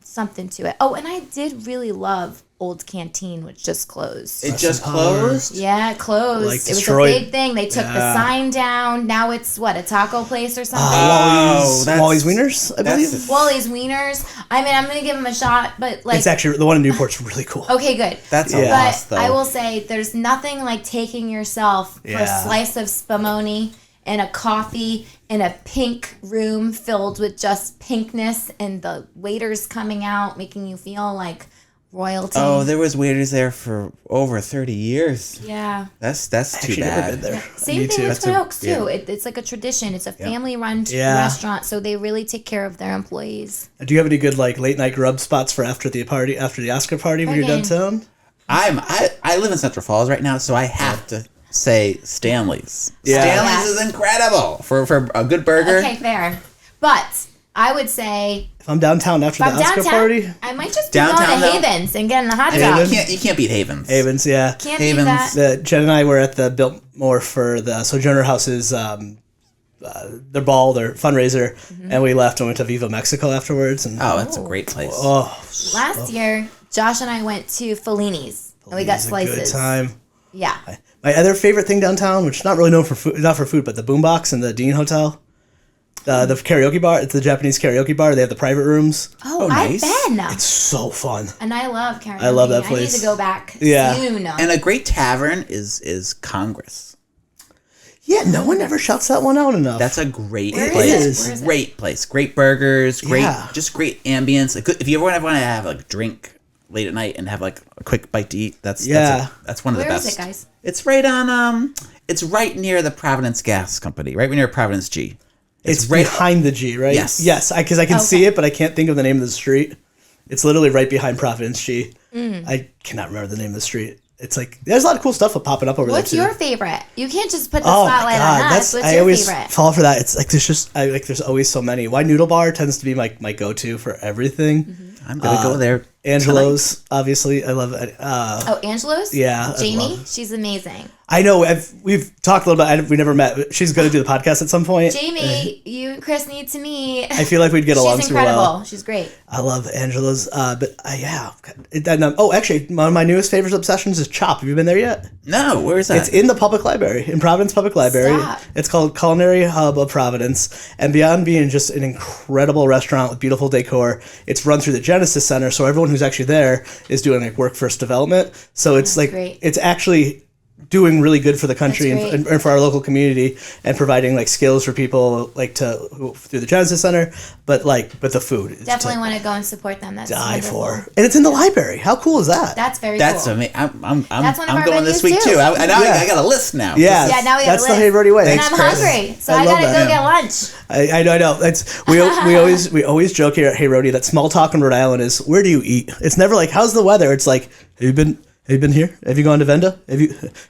Speaker 3: something to it. Oh, and I did really love Old Canteen, which just closed.
Speaker 2: It just closed?
Speaker 3: Yeah, it closed.
Speaker 1: Like
Speaker 3: it was
Speaker 1: destroyed.
Speaker 3: a big thing. They took the sign down. Now it's a taco place or something?
Speaker 1: Wally's Wieners, I believe.
Speaker 3: Wally's Wieners. I mean, I'm going to give them a shot, but
Speaker 1: it's actually, the one in Newport's really cool.
Speaker 3: Okay, good.
Speaker 2: That's a loss, though.
Speaker 3: I will say there's nothing like taking yourself for a slice of spumoni and a coffee in a pink room filled with just pinkness and the waiters coming out making you feel like royalty.
Speaker 2: Oh, there was waiters there for over 30 years.
Speaker 3: Yeah.
Speaker 2: That's too bad.
Speaker 1: Never been there.
Speaker 3: Same thing with Twin Oaks, too. It's like a tradition. It's a family-run restaurant, so they really take care of their employees.
Speaker 1: Do you have any good late-night grub spots for after the Oscar party when you're downtown?
Speaker 2: I live in Central Falls right now, so I have to say Stanley's.
Speaker 1: Yeah.
Speaker 2: Stanley's is incredible for a good burger.
Speaker 3: Okay, fair. But I would say
Speaker 1: If I'm downtown after the Oscar party?
Speaker 3: I might just be going to Havens and getting a hot dog.
Speaker 2: You can't beat Havens.
Speaker 1: Havens, yeah.
Speaker 3: Can't beat that.
Speaker 1: Jen and I were at the Biltmore for the Sojourner House's their ball, their fundraiser, and we left and went to Viva Mexico afterwards. And
Speaker 2: Oh, that's a great place.
Speaker 3: Last year, Josh and I went to Fellini's, and we got slices.
Speaker 1: Good time.
Speaker 3: Yeah.
Speaker 1: My other favorite thing downtown, which is not really known for food, not for food, but the Boombox and the Dean Hotel. The karaoke bar. It's the Japanese karaoke bar. They have the private rooms.
Speaker 3: Oh,
Speaker 2: nice.
Speaker 3: I've been.
Speaker 1: It's so fun.
Speaker 3: And I love karaoke.
Speaker 1: I love that place.
Speaker 3: I need to go back soon.
Speaker 2: And a great tavern is Congress.
Speaker 1: Yeah, no one ever shouts that one out enough.
Speaker 2: That's a great
Speaker 3: Where
Speaker 2: place.
Speaker 3: is it? Where is it?
Speaker 2: Great place. Great burgers. Great,
Speaker 1: Yeah.
Speaker 2: just great ambience. If you ever want to have like a drink late at night and have like a quick bite to eat, that's one of the
Speaker 3: Where
Speaker 2: best.
Speaker 3: is it, guys?
Speaker 2: It's right on it's right near the Providence Gas Company, right near Providence G.
Speaker 1: It's
Speaker 2: right
Speaker 1: behind the G, right?
Speaker 2: Yes.
Speaker 1: Yes, because I can see it, but I can't think of the name of the street. It's literally right behind Providence G. I cannot remember the name of the street. It's like there's a lot of cool stuff popping up over
Speaker 3: What's
Speaker 1: there too.
Speaker 3: your favorite? You can't just put the
Speaker 1: Oh my
Speaker 3: spotlight
Speaker 1: God,
Speaker 3: on us. What's
Speaker 1: I
Speaker 3: your
Speaker 1: always
Speaker 3: favorite?
Speaker 1: fall for that. It's like there's always so many. Why Noodle Bar tends to be my go-to for everything.
Speaker 2: I'm gonna go there.
Speaker 1: Angelo's, obviously, I love it.
Speaker 3: Angelo's?
Speaker 1: Yeah,
Speaker 3: Jamie? She's amazing.
Speaker 1: I know. We've talked a little bit. We never met. She's going to do the podcast at some point.
Speaker 3: Jamie, you and Chris need to meet.
Speaker 1: I feel like we'd get along
Speaker 3: She's
Speaker 1: too
Speaker 3: incredible.
Speaker 1: well.
Speaker 3: She's great.
Speaker 1: I love Angela's, but actually, one of my newest favorite obsessions is Chop. Have you been there yet?
Speaker 2: No, where is that?
Speaker 1: It's in the public library, in Providence Public Library.
Speaker 3: Stop.
Speaker 1: It's called Culinary Hub of Providence, and beyond being just an incredible restaurant with beautiful decor, it's run through the Genesis Center, so everyone who's actually there is doing like workforce development. So it's like
Speaker 3: great.
Speaker 1: it's actually doing really good for the country
Speaker 3: That's
Speaker 1: and,
Speaker 3: great.
Speaker 1: and for our local community, and providing like skills for people like through the Genesis Center, but the food is
Speaker 3: Definitely want to go and support them. That's
Speaker 1: die
Speaker 3: wonderful.
Speaker 1: for, and it's in the library. How cool is that?
Speaker 3: That's very
Speaker 2: That's
Speaker 3: cool.
Speaker 2: amazing. I'm
Speaker 3: That's one of our
Speaker 2: going this
Speaker 3: menus,
Speaker 2: week
Speaker 3: too.
Speaker 2: too. I
Speaker 1: Yeah.
Speaker 2: got a list now.
Speaker 1: Yeah,
Speaker 3: Yeah, now we have
Speaker 1: that's
Speaker 3: a
Speaker 1: the
Speaker 3: list.
Speaker 1: Hey Rhody way.
Speaker 3: And
Speaker 2: Thanks,
Speaker 3: I'm
Speaker 2: Chris.
Speaker 3: hungry, so
Speaker 1: I
Speaker 3: I
Speaker 1: love
Speaker 3: gotta
Speaker 1: that.
Speaker 3: go get lunch.
Speaker 1: I know. It's we always joke here at Hey Rhody that small talk in Rhode Island is, where do you eat? It's never like, how's the weather? It's like, have you been here? Have you gone to Venda? Do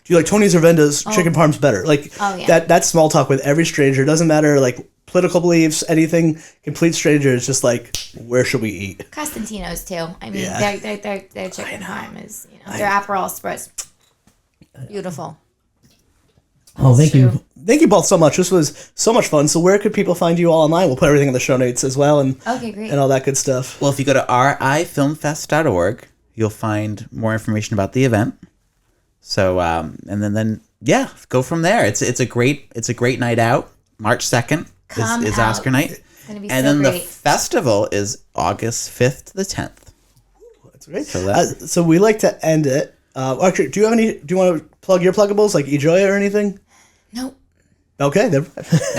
Speaker 1: you like Tony's or Venda's? Chicken parm's better. Like that small talk with every stranger. Doesn't matter like political beliefs, anything. Complete stranger is just like, where should we eat?
Speaker 3: Costantino's too. I mean,
Speaker 1: Yeah.
Speaker 3: their chicken parm is, their Aperol spritz. Beautiful.
Speaker 1: Oh, thank you. Thank you both so much. This was so much fun. So where could people find you all online? We'll put everything in the show notes as well, and
Speaker 3: Okay, great.
Speaker 1: and all that good stuff.
Speaker 2: Well, if you go to rifilmfest.org, you'll find more information about the event. So, and then go from there. It's a great night out. March 2nd is
Speaker 3: out.
Speaker 2: Oscar night.
Speaker 3: It's gonna be
Speaker 2: And
Speaker 3: so
Speaker 2: then
Speaker 3: great.
Speaker 2: the festival is August 5th to the 10th.
Speaker 1: That's great.
Speaker 2: So
Speaker 1: So we like to end it. Actually, do you want to plug your pluggables like eJoya or anything?
Speaker 3: Nope.
Speaker 1: Okay.
Speaker 2: And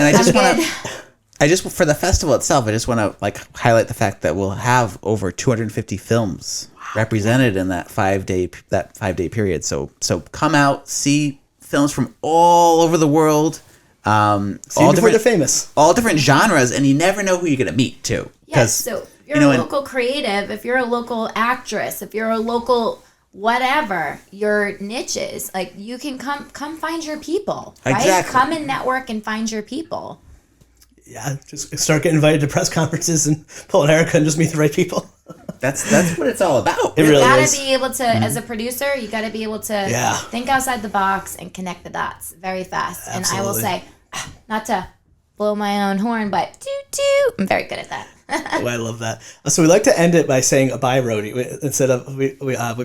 Speaker 2: I just
Speaker 3: I'm
Speaker 2: want to, for the festival itself, I just want to like highlight the fact that we'll have over 250 films represented in that 5-day period. So come out, see films from all over the world.
Speaker 1: See before they're famous.
Speaker 2: All different genres, and you never know who you're gonna meet too.
Speaker 3: Yes, so if you're a local creative, if you're a local actress, if you're a local whatever your niche is, like you can come find your people, right?
Speaker 2: Exactly.
Speaker 3: Come and network and find your people.
Speaker 1: Yeah, just start getting invited to press conferences and pull an Ericka and just meet the right people.
Speaker 2: That's what it's all about.
Speaker 1: It
Speaker 3: You
Speaker 1: really
Speaker 3: gotta
Speaker 1: is.
Speaker 3: be able to, as a producer, you gotta be able to think outside the box and connect the dots very fast.
Speaker 1: Absolutely.
Speaker 3: And I will say, not to blow my own horn, but toot toot, I'm very good at that.
Speaker 1: Oh, I love that. So we like to end it by saying a bye, Rhody, instead of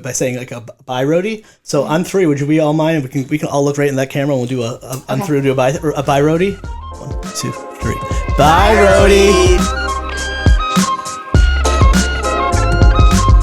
Speaker 1: by saying like a bye, Rhody. So on 3, would you be all mine? We can all look right in that camera, and we'll do on 3, we'll do a bye, Rhody. 1, 2, 3. Bye, Rhody.